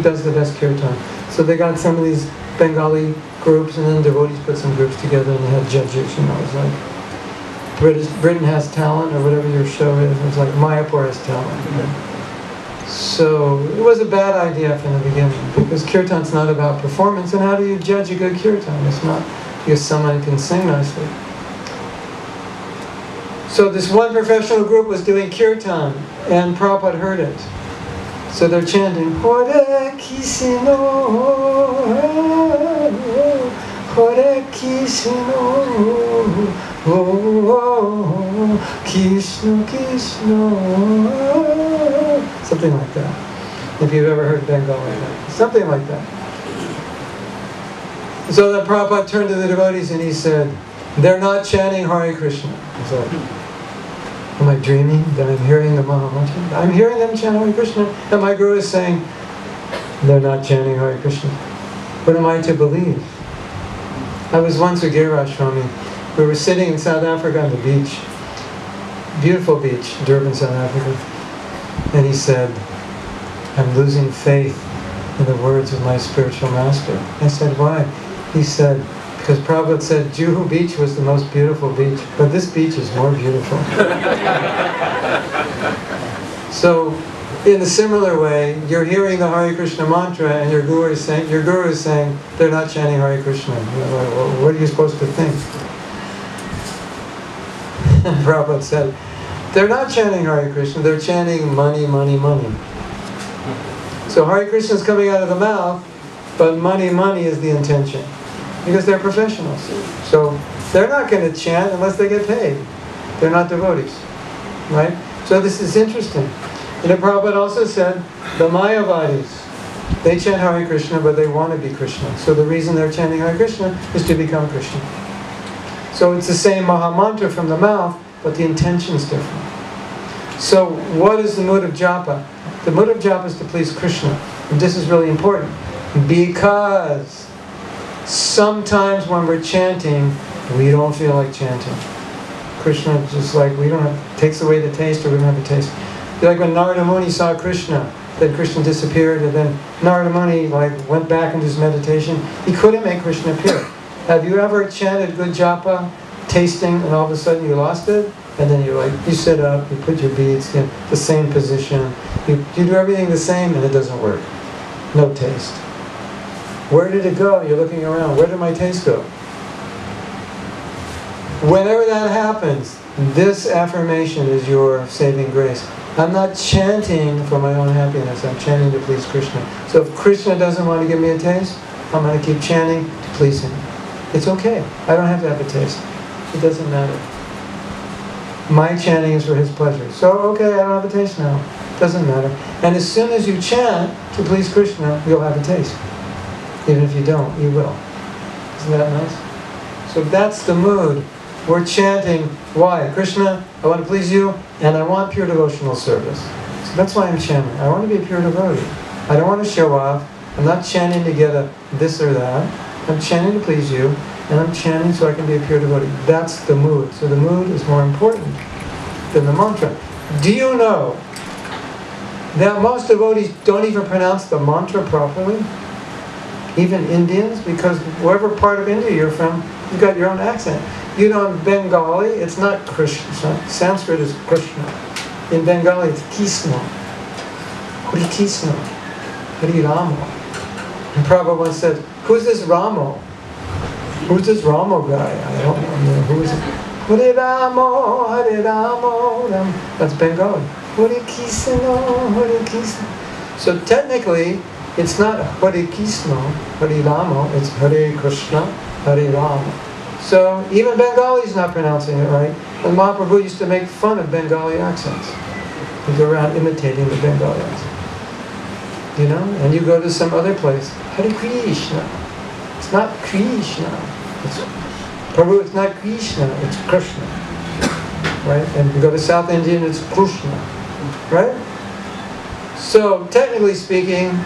does the best kirtan? So they got some of these Bengali groups, and then devotees put some groups together, and they had judges. It's like Britain has talent, or whatever your show is. It was like Mayapur has talent. So it was a bad idea from the beginning, because kirtan's not about performance. And how do you judge a good kirtan? It's not because someone can sing nicely. So this one professional group was doing kirtan, and Prabhupada heard it. So they're chanting, Hare Krishna, Hare Krishna, Krishna Krishna, something like that. If you've ever heard Bengali like that. Something like that. So then Prabhupada turned to the devotees and he said, they're not chanting Hare Krishna. He's like, am I dreaming that I'm hearing the Maha Mantra? I'm hearing them chant Hare Krishna, and my Guru is saying, they're not chanting Hare Krishna. What am I to believe? I was once with Giriraj Swami. We were sitting in South Africa on the beach. Beautiful beach, Durban, South Africa. And he said, I'm losing faith in the words of my spiritual master. I said, why? He said, because Prabhupada said Juhu Beach was the most beautiful beach, but this beach is more beautiful. So, in a similar way, you're hearing the Hare Krishna mantra and your guru is saying they're not chanting Hare Krishna. What are you supposed to think? And Prabhupada said, they're not chanting Hare Krishna, they're chanting money, money, money. So Hare Krishna is coming out of the mouth, but money, money is the intention. Because they're professionals. So they're not going to chant unless they get paid. They're not devotees. Right? So this is interesting. And the Prabhupada also said, the Mayavadis, they chant Hare Krishna, but they want to be Krishna. So the reason they're chanting Hare Krishna is to become Krishna. So it's the same Maha Mantra from the mouth, but the intention is different. So what is the mood of japa? The mood of japa is to please Krishna. And this is really important. Because sometimes when we're chanting, we don't feel like chanting. Krishna just like, takes away the taste, or we don't have the taste. Like when Narada Muni saw Krishna, then Krishna disappeared, and then Narada Muni went back into his meditation. He couldn't make Krishna appear. Have you ever chanted good japa, tasting, and all of a sudden you lost it? And then you sit up, you put your beads in the same position, you do everything the same, and it doesn't work. No taste. Where did it go? You're looking around. Where did my taste go? Whenever that happens, this affirmation is your saving grace. I'm not chanting for my own happiness. I'm chanting to please Krishna. So if Krishna doesn't want to give me a taste, I'm going to keep chanting to please him. It's okay. I don't have to have a taste. It doesn't matter. My chanting is for his pleasure. So, okay, I don't have a taste now. Doesn't matter. And as soon as you chant to please Krishna, you'll have a taste. Even if you don't, you will. Isn't that nice? So that's the mood. We're chanting, why? Krishna, I want to please you, and I want pure devotional service. So that's why I'm chanting. I want to be a pure devotee. I don't want to show off. I'm not chanting to get a this or that. I'm chanting to please you, and I'm chanting so I can be a pure devotee. That's the mood. So the mood is more important than the mantra. Do you know that most devotees don't even pronounce the mantra properly? Even Indians, because wherever part of India you're from, you've got your own accent. You know, in Bengali, it's not Krishna. Sanskrit is Krishna. In Bengali, it's Krishna. Hare Krishna. Hare Rama. And Prabhupada once said, who's this Ramo? Who's this Ramo guy? I don't know. Who is it? Hare Ramo, Hare Ramo. That's Bengali. Hare Krishna, Hare Krishna. So technically, it's not Hare Krishna, Hare Rama, it's Hare Krishna, Hare Rama. So even Bengali is not pronouncing it right. And Mahaprabhu used to make fun of Bengali accents. He'd go around imitating the Bengali accent. You know? And you go to some other place, Hare Krishna. It's not Krishna. Prabhu, it's not Krishna, it's Krishna. Right? And you go to South Indian, it's Krishna. Right? So technically speaking,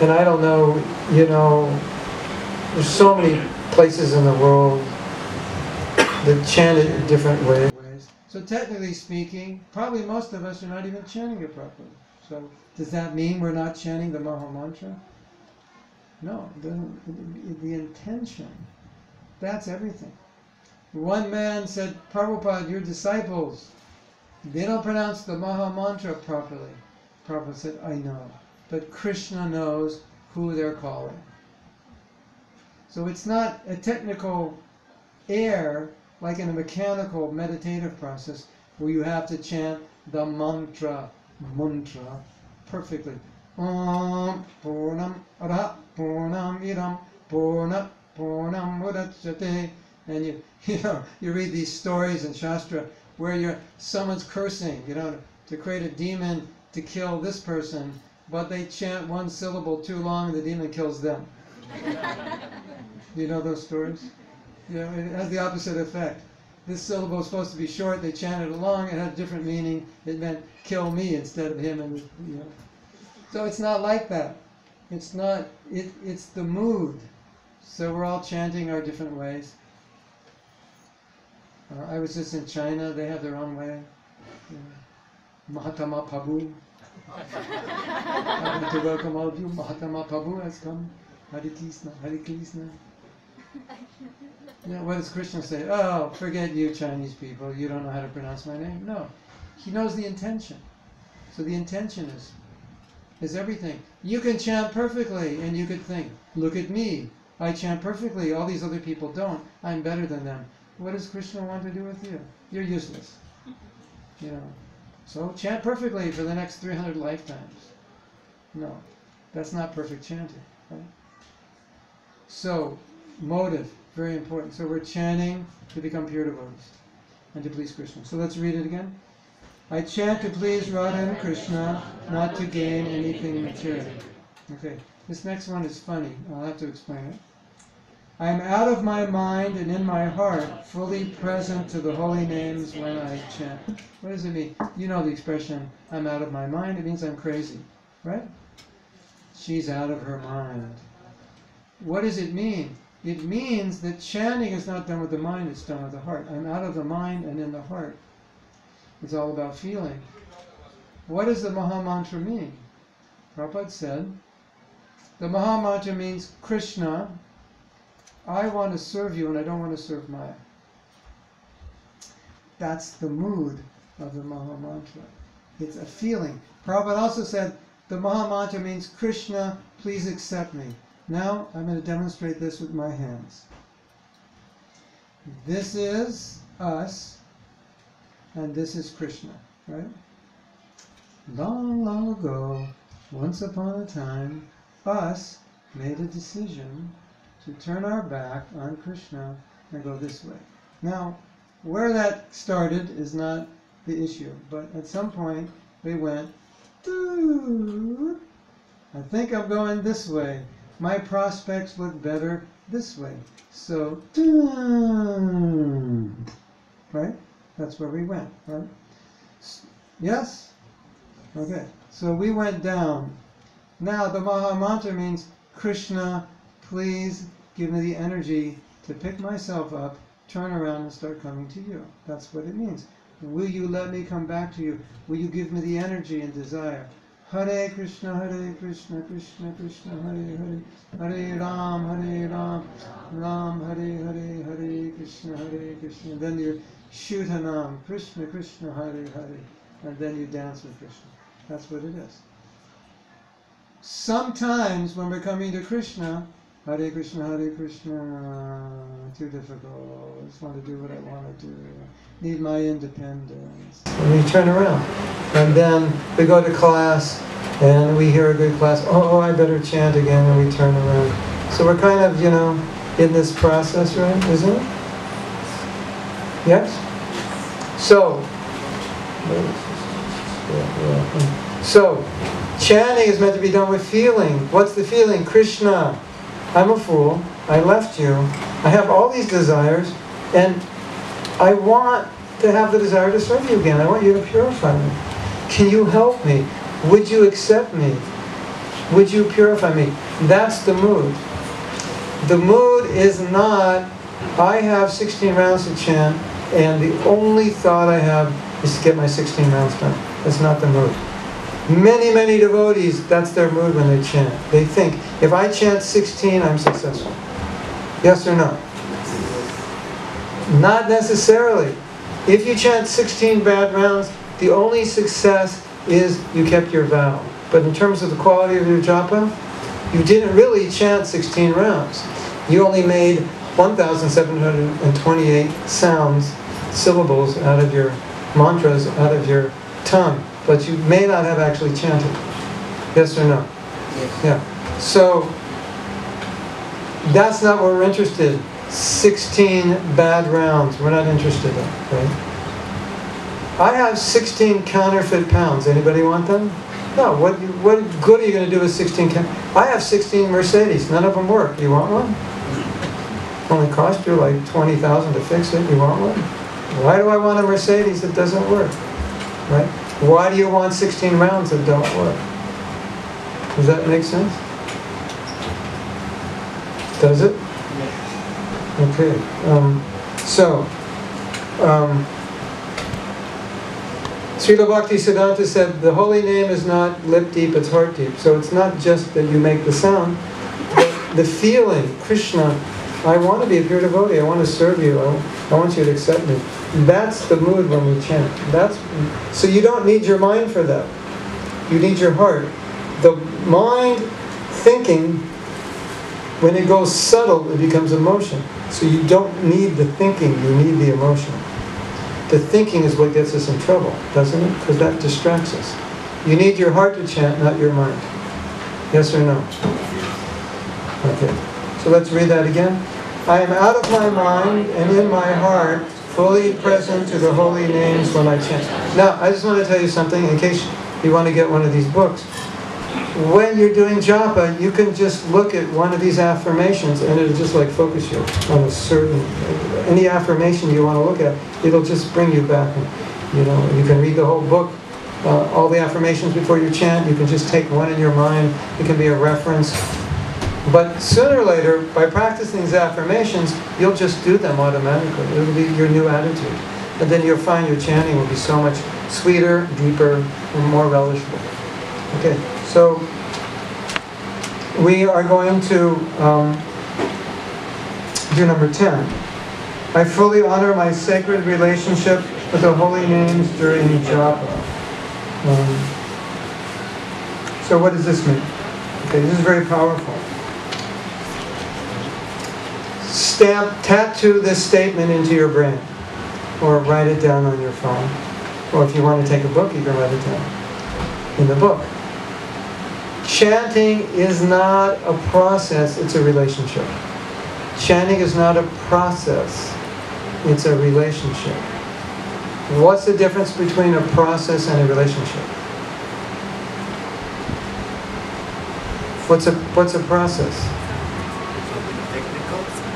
and I don't know, you know, there's so many places in the world that chant it in different ways. So technically speaking, probably most of us are not even chanting it properly. So does that mean we're not chanting the Maha Mantra? No, the intention, that's everything. One man said, Prabhupada, your disciples, they don't pronounce the Maha Mantra properly. Prabhupada said, I know, but Krishna knows who they're calling. So it's not a technical error like in a mechanical meditative process where you have to chant the mantra perfectly. Om Purnam Ara Purnam Idam Purnam Purnam Mudachyate. And you read these stories in Shastra where someone's cursing, to create a demon to kill this person, but they chant one syllable too long and the demon kills them. Do you know those stories? It has the opposite effect. This syllable is supposed to be short, they chanted it long, it had a different meaning. It meant kill me instead of him. And So it's not like that. It's not, it's the mood. So we're all chanting our different ways. I was just in China, they have their own way. Mahatma Prabhu, I want to welcome all of you. Mahatma Prabhu has come. Hare Krishna, Hare Krishna. Yeah, what does Krishna say? Oh, forget you Chinese people. You don't know how to pronounce my name. No. He knows the intention. So the intention is everything. You can chant perfectly and you could think, look at me. I chant perfectly. All these other people don't. I'm better than them. What does Krishna want to do with you? You're useless. You know. So chant perfectly for the next 300 lifetimes. No. That's not perfect chanting. Right? So, motive, very important. So we're chanting to become pure devotees and to please Krishna. So let's read it again. I chant to please Radha and Krishna, not to gain anything material. Okay, this next one is funny. I'll have to explain it. I am out of my mind and in my heart, fully present to the holy names when I chant. What does it mean? You know the expression, I'm out of my mind. It means I'm crazy, right? She's out of her mind. What does it mean? It means that chanting is not done with the mind, it's done with the heart. I'm out of the mind and in the heart. It's all about feeling. What does the Maha Mantra mean? Prabhupada said, the Maha Mantra means, Krishna, I want to serve you and I don't want to serve Maya. That's the mood of the Maha Mantra. It's a feeling. Prabhupada also said, the Maha Mantra means, Krishna, please accept me. Now, I'm going to demonstrate this with my hands. This is us, and this is Krishna, right? Long, long ago, once upon a time, us made a decision to turn our back on Krishna and go this way. Now, where that started is not the issue, but at some point, we went, doo, I think I'm going this way. My prospects look better this way. So, right? That's where we went, right? Yes? Okay. So we went down. Now the Maha Mantra means, Krishna, please give me the energy to pick myself up, turn around and start coming to you. That's what it means. Will you let me come back to you? Will you give me the energy and desire? Hare Krishna, Krishna Krishna, Hare Hare, Hare Ram, Ram Hare Hare, Hare Krishna, and then you shoot a Nam, Krishna Krishna, Hare Hare, and then you dance with Krishna. That's what it is. Sometimes when we're coming to Krishna, Hare Krishna, too difficult, I just want to do what I want to do, need my independence. And we turn around, and then we go to class, and we hear a good class, oh, I better chant again, and we turn around. So we're kind of, in this process, right, isn't it? Yes? So, chanting is meant to be done with feeling. What's the feeling? Krishna, I'm a fool. I left you. I have all these desires, and I want to have the desire to serve you again. I want you to purify me. Can you help me? Would you accept me? Would you purify me? That's the mood. The mood is not, I have 16 rounds to chant, and the only thought I have is to get my 16 rounds done. That's not the mood. Many, many devotees, that's their mood when they chant. They think, if I chant 16, I'm successful. Yes or no? Not necessarily. If you chant 16 bad rounds, the only success is you kept your vow. But in terms of the quality of your japa, you didn't really chant 16 rounds. You only made 1,728 sounds, syllables out of your mantras, out of your tongue. But you may not have actually chanted. Yes or no? Yes. Yeah. So, that's not what we're interested in. 16 bad rounds. We're not interested in, right? I have 16 counterfeit pounds. Anybody want them? No. What good are you going to do with 16 I have 16 Mercedes. None of them work. You want one? Only cost you like $20,000 to fix it. You want one? Why do I want a Mercedes that doesn't work? Right? Why do you want 16 rounds that don't work? Does that make sense? Does it? Okay. Srila Bhaktisiddhanta said the holy name is not lip deep, it's heart deep. So it's not just that you make the sound, but the feeling, Krishna, I want to be a pure devotee, I want to serve you, I want you to accept me. That's the mood when we chant. So you don't need your mind for that. You need your heart. The mind thinking, when it goes subtle, it becomes emotion. So you don't need the thinking, you need the emotion. The thinking is what gets us in trouble, doesn't it? Because that distracts us. You need your heart to chant, not your mind. Yes or no? Okay. So let's read that again. I am out of my mind and in my heart, fully present to the holy names when I chant. Now, I just want to tell you something in case you want to get one of these books. When you're doing japa, you can just look at one of these affirmations and it'll just like focus you on a certain, any affirmation you want to look at, it'll just bring you back. And, you can read the whole book, all the affirmations before you chant. You can just take one in your mind. It can be a reference. But sooner or later, by practicing these affirmations, you'll just do them automatically. It'll be your new attitude. And then you'll find your chanting will be so much sweeter, deeper, and more relishable. Okay, so we are going to do number 10. I fully honor my sacred relationship with the holy names during japa. So what does this mean? Okay, this is very powerful. Tattoo this statement into your brain, or write it down on your phone, or if you want to take a book, you can write it down in the book. Chanting is not a process, it's a relationship. Chanting is not a process, it's a relationship. What's the difference between a process and a relationship? What's a process?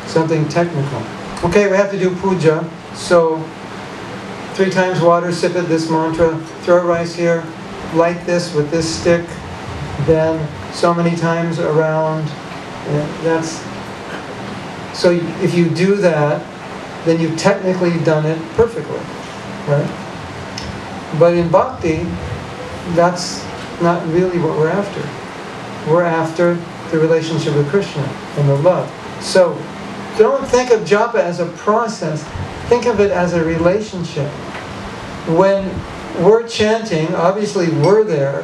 Something technical. Okay, we have to do puja. So 3 times water, sip it, this mantra, throw rice here, light this with this stick, then so many times around. So if you do that, then you've technically done it perfectly, right? But in bhakti, that's not really what we're after. We're after the relationship with Krishna and the love. So don't think of japa as a process. Think of it as a relationship. When we're chanting, obviously we're there,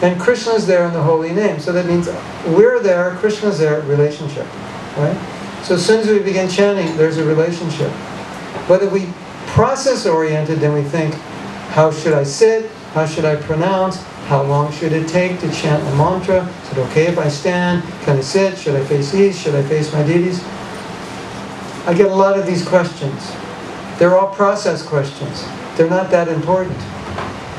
and Krishna's there in the holy name. So that means we're there, Krishna's there, relationship, right? So as soon as we begin chanting, there's a relationship. But if we process-oriented, then we think, how should I sit? How should I pronounce? How long should it take to chant the mantra? Is it okay if I stand? Can I sit? Should I face east? Should I face my deities? I get a lot of these questions. They're all process questions. They're not that important.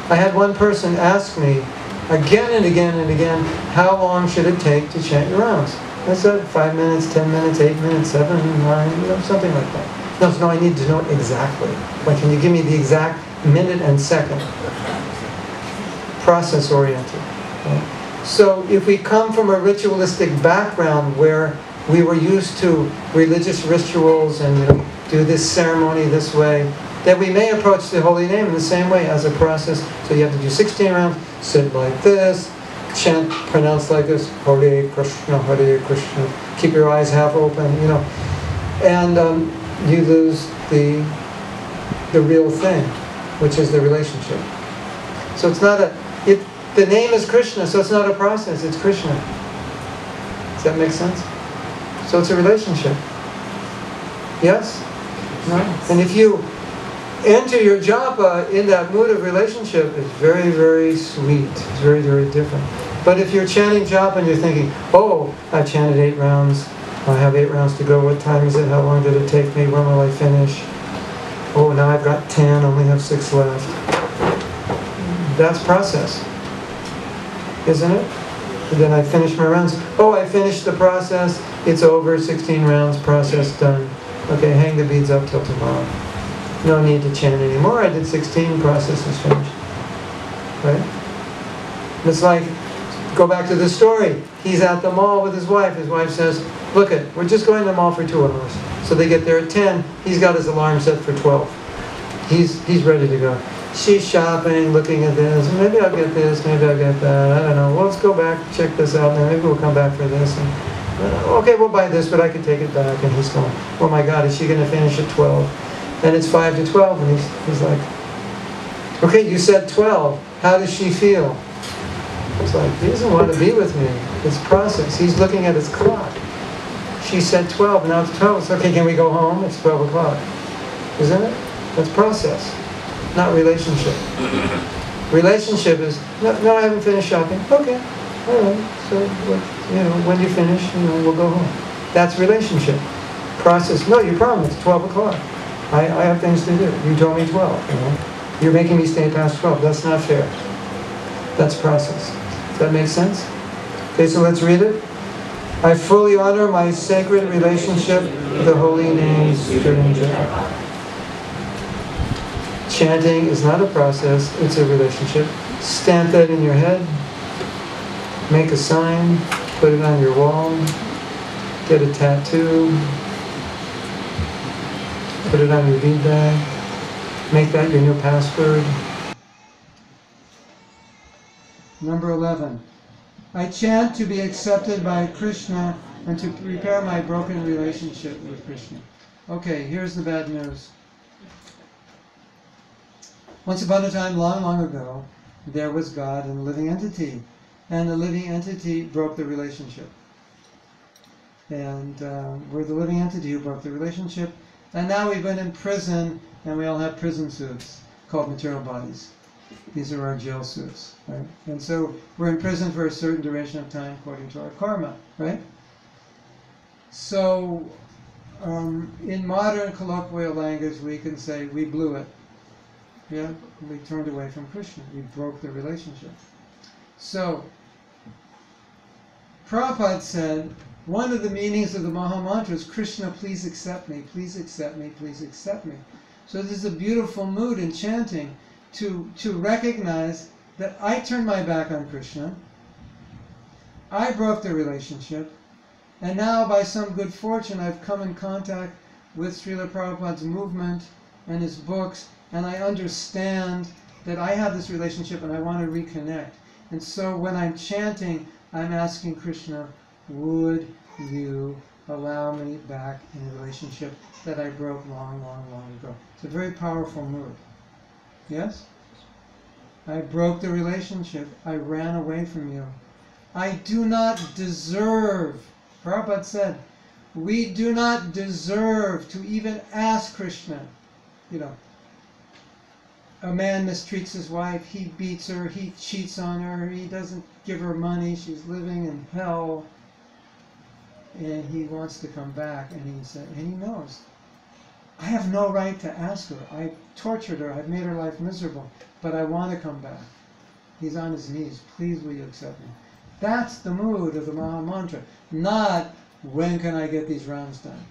I had one person ask me again and again and again, how long should it take to chant your rounds? I said 5 minutes, 10 minutes, 8 minutes, 7, 9, something like that. No, I need to know exactly. Like, can you give me the exact minute and second? Process-oriented. Right? So if we come from a ritualistic background where we were used to religious rituals and do this ceremony this way, then we may approach the holy name in the same way as a process. So you have to do 16 rounds, sit like this, chant, pronounce like this, Hare Krishna, Hare Krishna. Keep your eyes half open, and you lose the real thing, which is the relationship. So it's not the name is Krishna, so it's not a process, it's Krishna. Does that make sense? So it's a relationship. Yes? No? And if you enter your japa in that mood of relationship, it's very, very sweet. It's very, very different. But if you're chanting japa and you're thinking, oh, I chanted 8 rounds, I have 8 rounds to go, what time is it, how long did it take me, when will I finish? Oh, now I've got 10, only have 6 left. That's process, isn't it? And then I finish my rounds. Oh, I finished the process, it's over, 16 rounds, process done. Okay, hang the beads up till tomorrow. No need to chant anymore. I did 16, process is finished. Right? It's like, go back to the story. He's at the mall with his wife. His wife says, look we're just going to the mall for 2 hours. So they get there at 10. He's got his alarm set for 12. He's ready to go. she's shopping, looking at this, maybe I'll get this, maybe I'll get that, I don't know. Well, let's go back, check this out, and maybe we'll come back for this. And, okay, we'll buy this, but I can take it back. And he's going, oh my God, is she going to finish at 12? And it's 5 to 12, and he's like, okay, you said 12. How does she feel? It's like, he doesn't want to be with me. It's process. He's looking at his clock. She said 12, now it's 12. It's okay, can we go home? It's 12 o'clock. Isn't it? That's process, not relationship. Relationship is, no, I haven't finished shopping. Okay, all right. So, when you finish, we'll go home. That's relationship. Process, no, you promised, 12 o'clock. I have things to do. You told me 12, You're making me stay past 12. That's not fair. That's process. Does that make sense? Okay, so let's read it. I fully honor my sacred relationship with the holy name Stranger. Chanting is not a process, it's a relationship. Stamp that in your head. Make a sign. Put it on your wall. Get a tattoo. Put it on your bead bag. Make that your new password. Number 11. I chant to be accepted by Krishna and to repair my broken relationship with Krishna. Okay, here's the bad news. Once upon a time, long, long ago, there was God and a living entity. And the living entity broke the relationship. And we're the living entity who broke the relationship. And now we've been in prison, and we all have prison suits called material bodies. These are our jail suits, right? And so we're in prison for a certain duration of time according to our karma, right? So in modern colloquial language, we can say we blew it. Yeah, we turned away from Krishna. We broke the relationship. So Prabhupada said, one of the meanings of the Maha Mantra is, Krishna, please accept me, please accept me, please accept me. So this is a beautiful mood in chanting to recognize that I turned my back on Krishna, I broke the relationship, and now by some good fortune I've come in contact with Srila Prabhupada's movement and his books, and I understand that I have this relationship and I want to reconnect. And so when I'm chanting, I'm asking Krishna, would you allow me back in a relationship that I broke long, long, long ago? It's a very powerful mood. Yes? I broke the relationship. I ran away from you. I do not deserve, Prabhupada said, we do not deserve to even ask Krishna. A man mistreats his wife, he beats her, he cheats on her, he doesn't give her money, she's living in hell, and he wants to come back, and he knows, I have no right to ask her. I tortured her, I've made her life miserable, but I want to come back. He's on his knees, please will you accept me? That's the mood of the Maha Mantra. Not, when can I get these rounds done?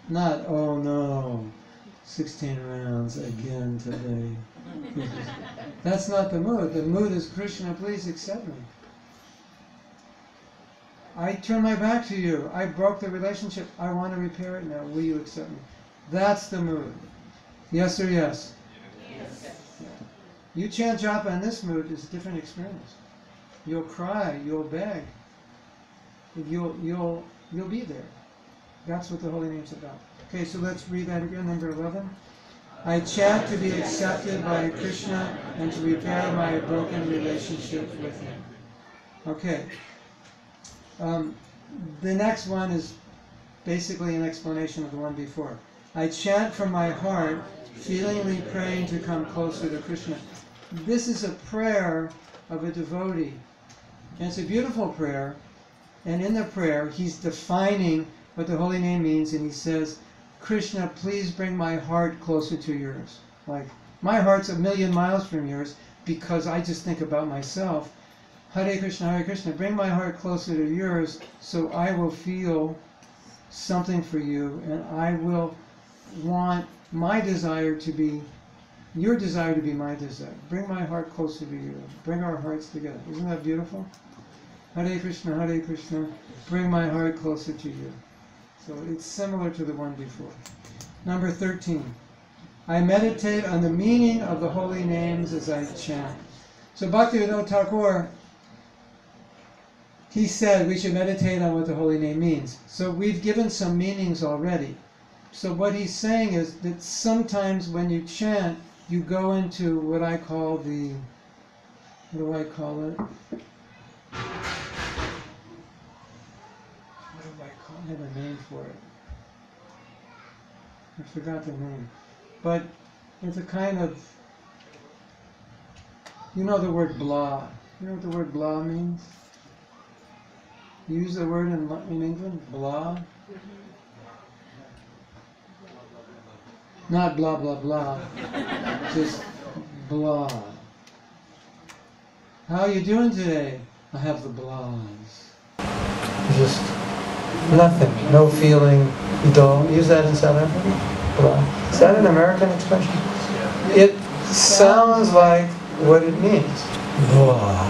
Not, oh no, 16 rounds again today. That's not the mood. The mood is, Krishna, please accept me. I turn my back to you. I broke the relationship. I want to repair it now. Will you accept me? That's the mood. Yes or yes? Yes. Yeah. You chant japa in this mood is a different experience. You'll cry. You'll beg. You'll be there. That's what the holy name's about. Okay, so let's read that again. Number 11. I chant to be accepted by Krishna and to repair my broken relationship with him. Okay. The next one is basically an explanation of the one before. I chant from my heart, feelingly praying to come closer to Krishna. This is a prayer of a devotee. And it's a beautiful prayer. And in the prayer, he's defining what the holy name means, and he says, Krishna, please bring my heart closer to yours. Like, my heart's 1,000,000 miles from yours because I just think about myself. Hare Krishna, bring my heart closer to yours so I will feel something for you, and I will want my desire to be, your desire to be my desire. Bring my heart closer to you. Bring our hearts together. Isn't that beautiful? Hare Krishna, bring my heart closer to you. So it's similar to the one before. Number 13. I meditate on the meaning of the holy names as I chant. So Bhaktivinoda Thakur, he said we should meditate on what the holy name means. So we've given some meanings already. So what he's saying is that sometimes when you chant, you go into what I call the, what do I call it? What do I call it? I have a name for it. I forgot the name. But it's a kind of, you know the word blah. You know what the word blah means? You use the word in England, blah? Not blah, blah, blah. Just blah. How are you doing today? I have the blahs. Just nothing. No feeling. You don't use that in South Africa? Blah. Is that an American expression? It sounds like what it means. Blah.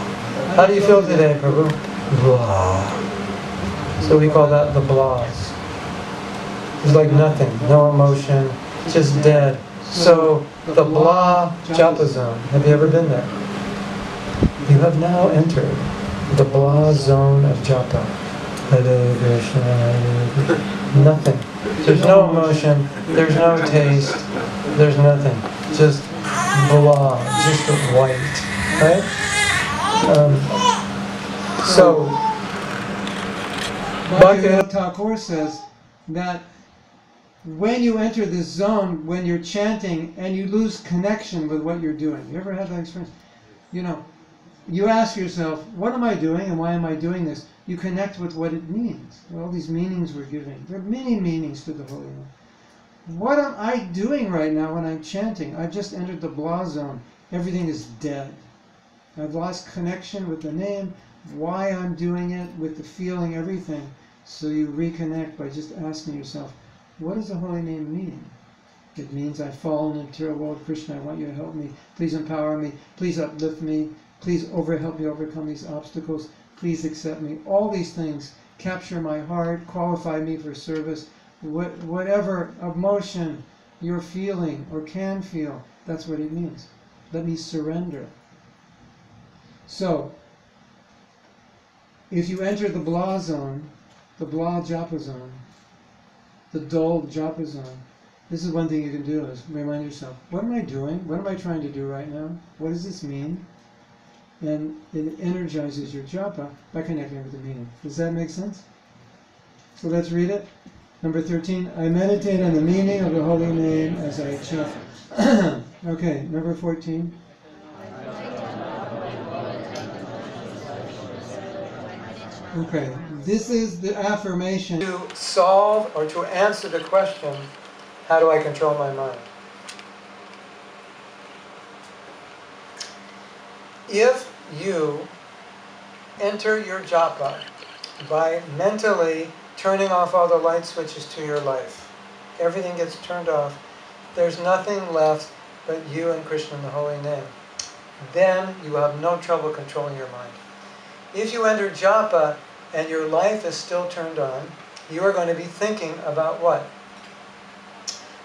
How do you feel today, Prabhu? Blah. So we call that the blahs. It's like nothing. No emotion. Just dead. So the blah japa zone. Have you ever been there? You have now entered the blah zone of japa. Hare Krishna, Hare Krishna. Nothing. There's no emotion. There's no taste. There's nothing. Just blah. Just white. Right? So Bhaktivinoda Thakur says that when you enter this zone, when you're chanting and you lose connection with what you're doing. You ever had that experience? You know, you ask yourself, what am I doing and why am I doing this? You connect with what it means. All these meanings we're giving. There are many meanings to the Holy Name. What am I doing right now when I'm chanting? I've just entered the blah zone. Everything is dead. I've lost connection with the name, why I'm doing it, with the feeling, everything. So you reconnect by just asking yourself, what does the holy name mean? It means I've fallen into a world. Krishna, I want you to help me. Please empower me. Please uplift me. Please help me overcome these obstacles. Please accept me. All these things capture my heart, qualify me for service. Whatever emotion you're feeling or can feel, that's what it means. Let me surrender. So, if you enter the blah zone, the blah japa zone, the dull japa zone, this is one thing you can do, is remind yourself, what am I doing? What am I trying to do right now? What does this mean? And it energizes your japa by connecting with the meaning. Does that make sense? So let's read it. Number 13, I meditate on the meaning of the holy name as I chant. Okay, number 14. Okay, this is the affirmation to solve or to answer the question, how do I control my mind? If you enter your japa by mentally turning off all the light switches to your life, everything gets turned off, there's nothing left but you and Krishna in the holy name, then you have no trouble controlling your mind. If you enter japa and your life is still turned on, you are going to be thinking about what?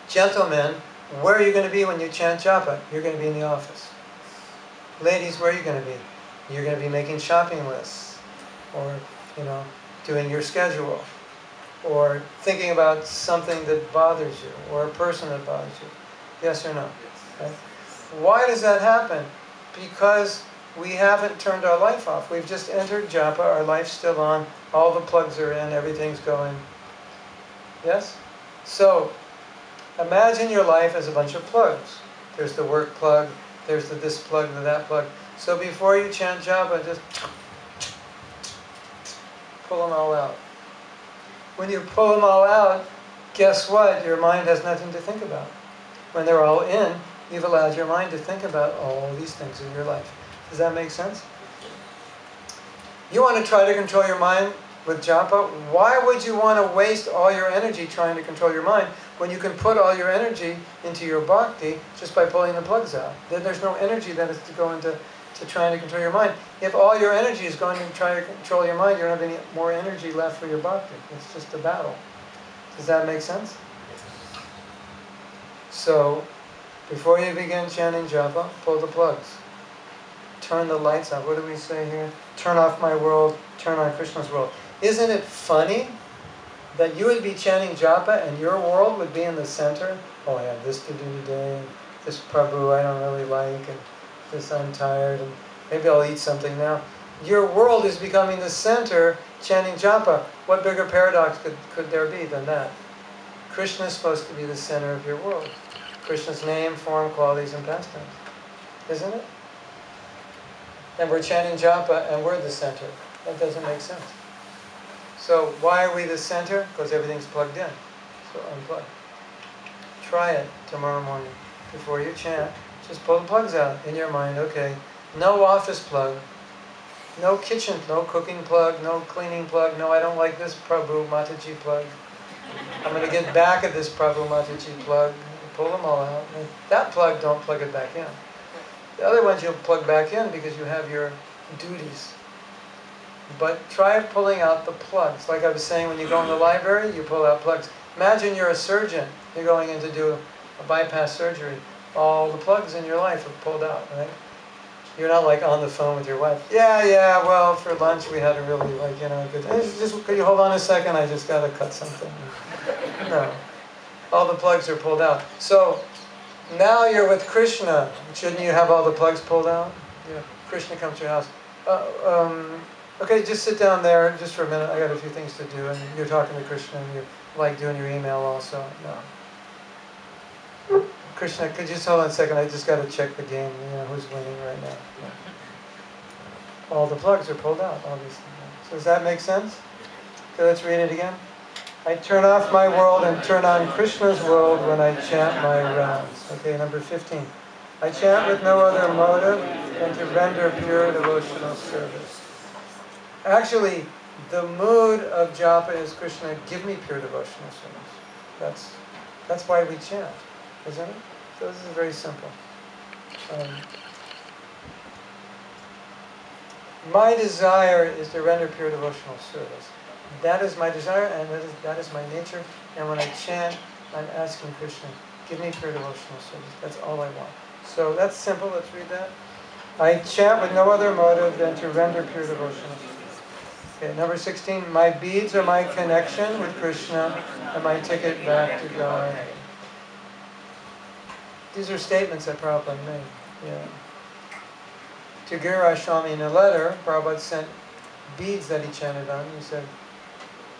Gentlemen, where are you going to be when you chant japa? You're going to be in the office. Ladies, where are you going to be? You're going to be making shopping lists, or, doing your schedule, or thinking about something that bothers you, or a person that bothers you. Yes or no? Okay. Why does that happen? Because we haven't turned our life off. We've just entered japa, our life's still on, all the plugs are in, everything's going. Yes? So, imagine your life as a bunch of plugs. There's the work plug, there's the this plug, the that plug. So before you chant japa, just pull them all out. When you pull them all out, guess what? Your mind has nothing to think about. When they're all in, you've allowed your mind to think about all these things in your life. Does that make sense? You want to try to control your mind with japa? Why would you want to waste all your energy trying to control your mind when you can put all your energy into your bhakti just by pulling the plugs out? Then there's no energy that is to go into trying to control your mind. If all your energy is going to try to control your mind, you don't have any more energy left for your bhakti. It's just a battle. Does that make sense? So, Before you begin chanting japa, pull the plugs. Turn the lights off. What do we say here? Turn off my world, turn on Krishna's world. Isn't it funny that you would be chanting japa and your world would be in the center? Oh, I have this to do today, and this Prabhu I don't really like, and this I'm tired, and maybe I'll eat something now. Your world is becoming the center, chanting japa. What bigger paradox could there be than that? Krishna is supposed to be the center of your world. Krishna's name, form, qualities, and pastimes. Isn't it? And we're chanting japa and we're the center. That doesn't make sense. So why are we the center? Because everything's plugged in. So unplug. Try it tomorrow morning. Before you chant, just pull the plugs out in your mind. Okay, no office plug. No kitchen, no cooking plug, no cleaning plug. No, I don't like this Prabhu Mataji plug. I'm going to get back at this Prabhu Mataji plug. Pull them all out. And that plug, don't plug it back in. The other ones you'll plug back in because you have your duties. But try pulling out the plugs. Like I was saying, when you go in the library, you pull out plugs. Imagine you're a surgeon. You're going in to do a bypass surgery. All the plugs in your life are pulled out, right? You're not like on the phone with your wife. Yeah, well, for lunch we had a really good, just, could you hold on a second? I just got to cut something. No. All the plugs are pulled out. So, now you're with Krishna. Shouldn't you have all the plugs pulled out? Yeah. Krishna comes to your house. Okay, just sit down there just for a minute. I got a few things to do. And you're talking to Krishna and you like doing your email also. No. Krishna, could you just hold on a second? I just got to check the game. Who's winning right now. Yeah. All the plugs are pulled out, obviously. So does that make sense? Okay, let's read it again. I turn off my world and turn on Krishna's world when I chant my rounds. Okay, number 15. I chant with no other motive than to render pure devotional service. Actually, the mood of japa is Krishna, give me pure devotional service. That's why we chant, isn't it? So this is very simple. My desire is to render pure devotional service. That is my desire, and that is my nature. And when I chant, I'm asking Krishna, give me pure devotional service. That's all I want. So that's simple. Let's read that. I chant with no other motive than to render pure devotional service. Okay, number 16. My beads are my connection with Krishna and my ticket back to God. These are statements that Prabhupada made. Yeah. To Guru Swami in a letter, Prabhupada sent beads that he chanted on. He said,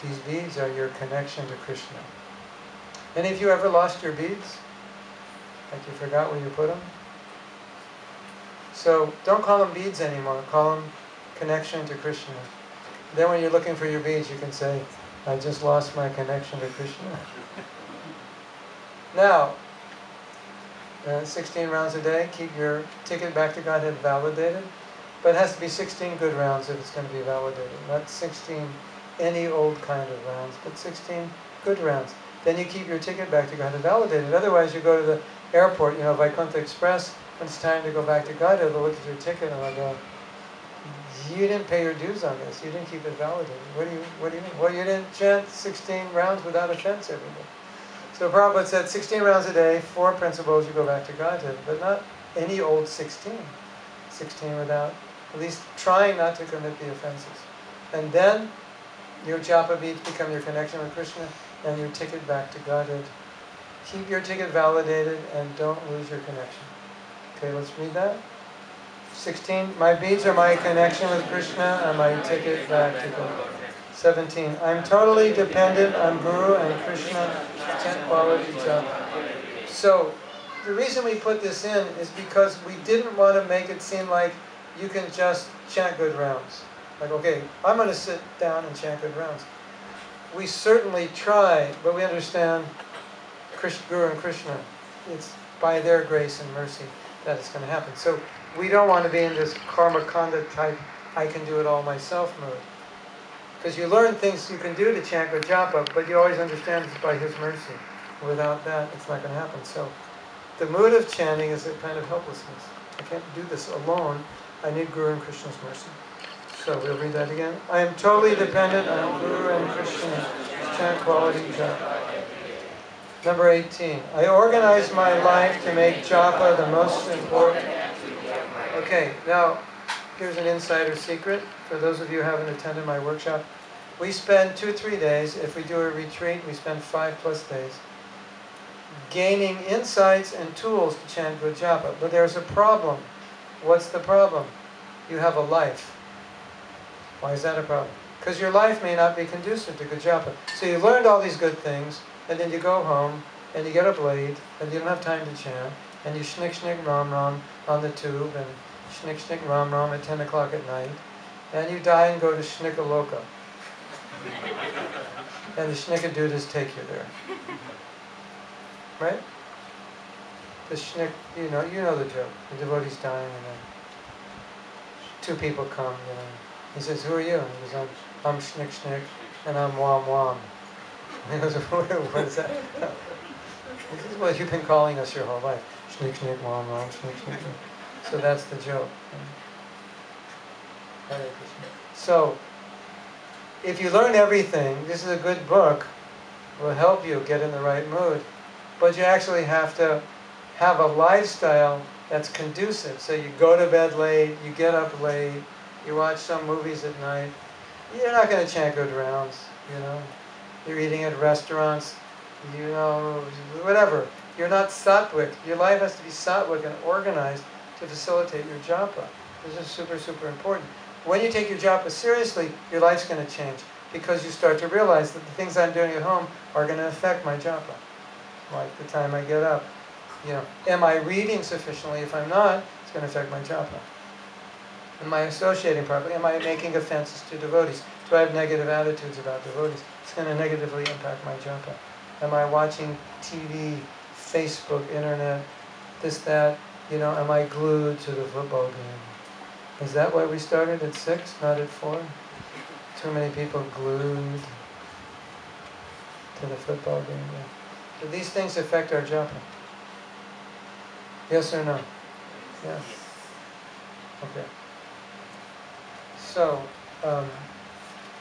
these beads are your connection to Krishna. Any of you ever lost your beads? Like you forgot where you put them? So don't call them beads anymore. Call them connection to Krishna. Then when you're looking for your beads, you can say, I just lost my connection to Krishna. Now, 16 rounds a day. Keep your ticket back to Godhead validated. But it has to be 16 good rounds if it's going to be validated. Not 16 any old kind of rounds, but 16 good rounds. Then you keep your ticket back to Godhead validated. Otherwise, you go to the airport, Vaikuntha Express, when it's time to go back to Godhead, they'll look at your ticket and they'll go, you didn't pay your dues on this. You didn't keep it validated. What do you mean? Well, you didn't chant 16 rounds without offense every day. So Prabhupada said 16 rounds a day, 4 principles, you go back to Godhead. But not any old 16. 16 without, at least trying not to commit the offenses. And then your japa beads become your connection with Krishna and your ticket back to Godhead. Keep your ticket validated and don't lose your connection. Okay, let's read that. 16. My beads are my connection with Krishna and my ticket back to God. 17. I'm totally dependent on Guru and Krishna 10 quality japa. So the reason we put this in is because we didn't want to make it seem like you can just chant good rounds. Like, okay, I'm going to sit down and chant good rounds. We certainly try, but we understand Guru and Krishna. It's by their grace and mercy that it's going to happen. So we don't want to be in this karma kanda type, I can do it all myself mode. Because you learn things you can do to chant good japa, but you always understand it's by His mercy. Without that, it's not going to happen. So the mood of chanting is a kind of helplessness. I can't do this alone. I need Guru and Krishna's mercy. So we'll read that again. I am totally dependent on Guru and Krishna to chant quality japa. Number 18. I organize my life to make japa the most important. Okay, now here's an insider secret for those of you who haven't attended my workshop. We spend 2-3 days. If we do a retreat, we spend 5+ days gaining insights and tools to chant good japa. But there's a problem. What's the problem? You have a life. Why is that a problem? Because your life may not be conducive to good japa. So you learned all these good things, and then you go home, and you get up late, and you don't have time to chant, and you schnick ram ram on the tube, and schnick ram ram at 10 o'clock at night, and you die and go to Schnickaloka. And the Schnickadoodles take you there. Right? The schnick, you know the joke. The devotee's dying, and then 2 people come, He says, who are you? And he goes, I'm schnick, and I'm wam wam. And he goes, what is that? He says, well, you've been calling us your whole life. Schnick, wam wam, schnick. So that's the joke. So, if you learn everything, this is a good book, will help you get in the right mood. But you actually have to have a lifestyle that's conducive. So you go to bed late, you get up late, you watch some movies at night. You're not going to chant good rounds, You're eating at restaurants, whatever. You're not sattvic. Your life has to be sattvic and organized to facilitate your japa. This is super, super important. When you take your japa seriously, your life's going to change because you start to realize that the things I'm doing at home are going to affect my japa. Like the time I get up. Am I reading sufficiently? If I'm not, it's going to affect my japa. Am I associating properly? Am I making offenses to devotees? Do I have negative attitudes about devotees? It's going to negatively impact my japa. Am I watching TV, Facebook, internet, this, that? Am I glued to the football game? Is that why we started at 6, not at 4? Too many people glued to the football game. Yeah. So these things affect our japa. Yes or no? Yes. Okay. So,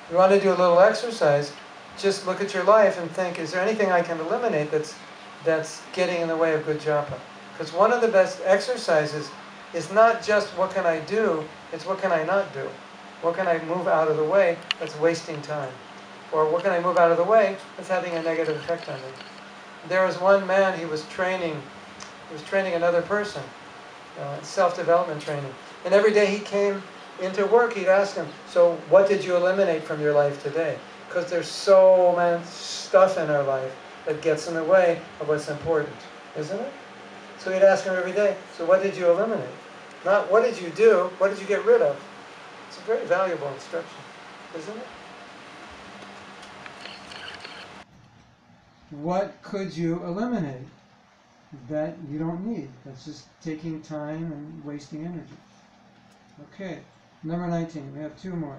you want to do a little exercise, just look at your life and think, is there anything I can eliminate that's getting in the way of good japa? Because one of the best exercises is not just what can I do, it's what can I not do? What can I move out of the way that's wasting time? Or what can I move out of the way that's having a negative effect on me? There was one man, he was training another person, self-development training. And every day he came into work, he'd ask him, so what did you eliminate from your life today? Because there's so much stuff in our life that gets in the way of what's important, isn't it? So he'd ask him every day, so what did you eliminate? Not what did you do, what did you get rid of? It's a very valuable instruction, isn't it? What could you eliminate that you don't need? That's just taking time and wasting energy. Okay, number 19, we have 2 more.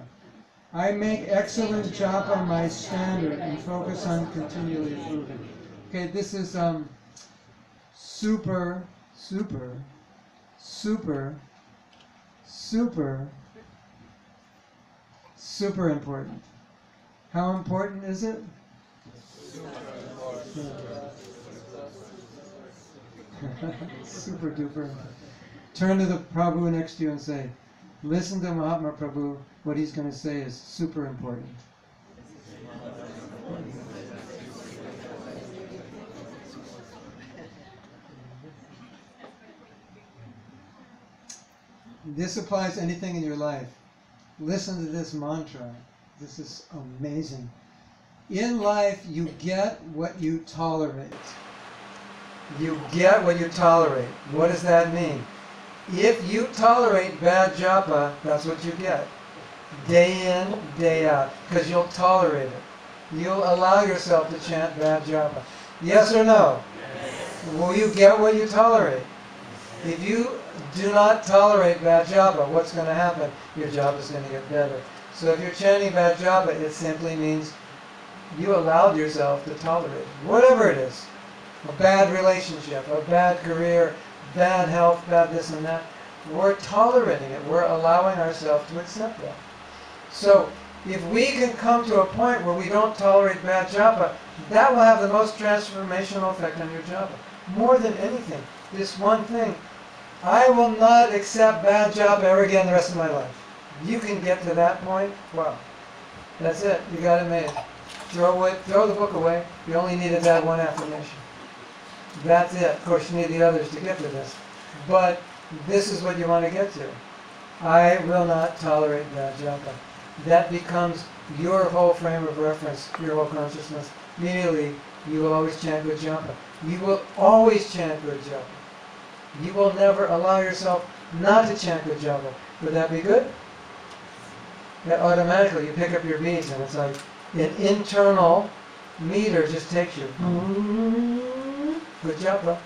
I make excellent japa my standard and focus on continually improving. Okay, this is super, super, super, super, super important. How important is it? Super duper. Turn to the Prabhu next to you and say, listen to Mahatma Prabhu, what he's going to say is super important. This applies to anything in your life. Listen to this mantra. This is amazing. In life, you get what you tolerate. You get what you tolerate. What does that mean? If you tolerate bad japa, that's what you get. Day in, day out. Because you'll tolerate it. You'll allow yourself to chant bad japa. Yes or no? Yes. Will you get what you tolerate? If you do not tolerate bad japa, what's going to happen? Your japa is going to get better. So if you're chanting bad japa, it simply means you allowed yourself to tolerate it. Whatever it is. A bad relationship, a bad career, bad health, bad this and that. We're tolerating it. We're allowing ourselves to accept that. So if we can come to a point where we don't tolerate bad japa, that will have the most transformational effect on your japa. More than anything, this one thing. I will not accept bad japa ever again the rest of my life. You can get to that point, wow. That's it. You got it made. Throw the book away. You only needed that one affirmation. That's it. Of course, you need the others to get to this. But this is what you want to get to. I will not tolerate bad japa. That becomes your whole frame of reference, your whole consciousness. Immediately, you will always chant good japa. You will always chant good japa. You will never allow yourself not to chant good japa. Would that be good? That automatically you pick up your beads and it's like an internal meter just takes you. Good japa.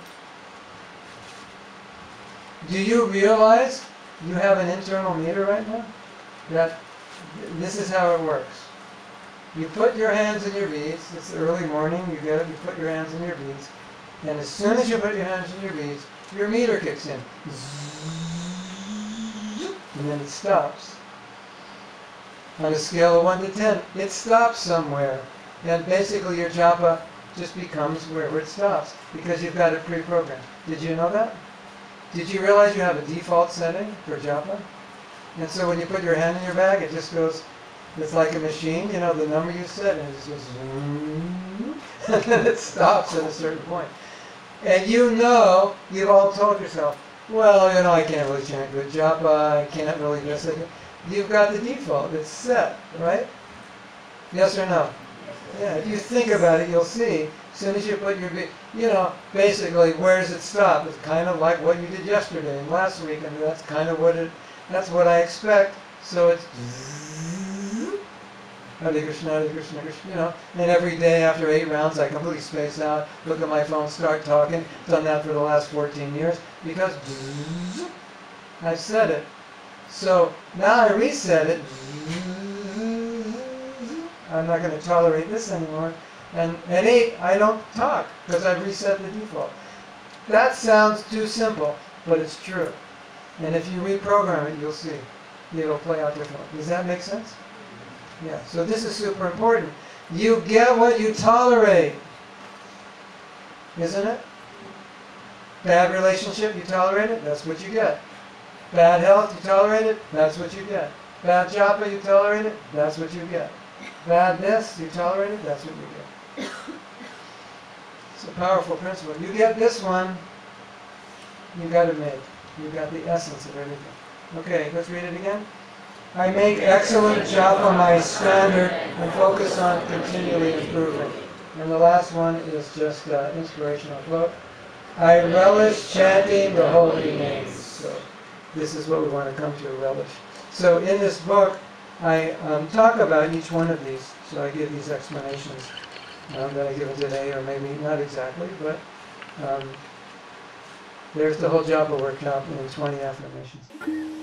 Do you realize you have an internal meter right now? That this is how it works. You put your hands in your beads. It's early morning. You get it. You put your hands in your beads, and as soon as you put your hands in your beads, your meter kicks in, and then it stops. On a scale of 1 to 10, it stops somewhere, and basically your japa just becomes wherever it stops because you've got it pre-programmed. Did you know that? Did you realize you have a default setting for japa? And so when you put your hand in your bag, it just goes, it's like a machine, you know, the number you set, and it just goes, and then it stops at a certain point. And you know, you've all told yourself, well, you know, I can't really chant good japa, I can't really do this. You've got the default, it's set, right? Yes or no? Yeah, if you think about it, you'll see, as soon as you put your, you know, basically, where does it stop? It's kind of like what you did yesterday and last week, and that's kind of that's what I expect. So it's Hare Krishna, Hare Krishna, Krishna, you know. And every day after 8 rounds, I completely space out, look at my phone, start talking. Done that for the last 14 years because I've said it. So now I reset it. I'm not going to tolerate this anymore. And at 8, I don't talk because I've reset the default. That sounds too simple, but it's true. And if you reprogram it, you'll see. It'll play out differently. Does that make sense? Yeah. So this is super important. You get what you tolerate. Isn't it? Bad relationship, you tolerate it, that's what you get. Bad health, you tolerate it, that's what you get. Bad japa, you tolerate it, that's what you get. Bad this, you tolerate it, that's what you get. It's a powerful principle. You get this one, you got it made. You got the essence of everything. Okay, let's read it again. I make excellent japa my standard and focus on continually improving. And the last one is just inspirational quote. I relish chanting the holy names. So this is what we want to come to, relish. So in this book, I talk about each one of these. So I give these explanations that I give today, or maybe not exactly, but there's the whole japa workshop in 20 affirmations.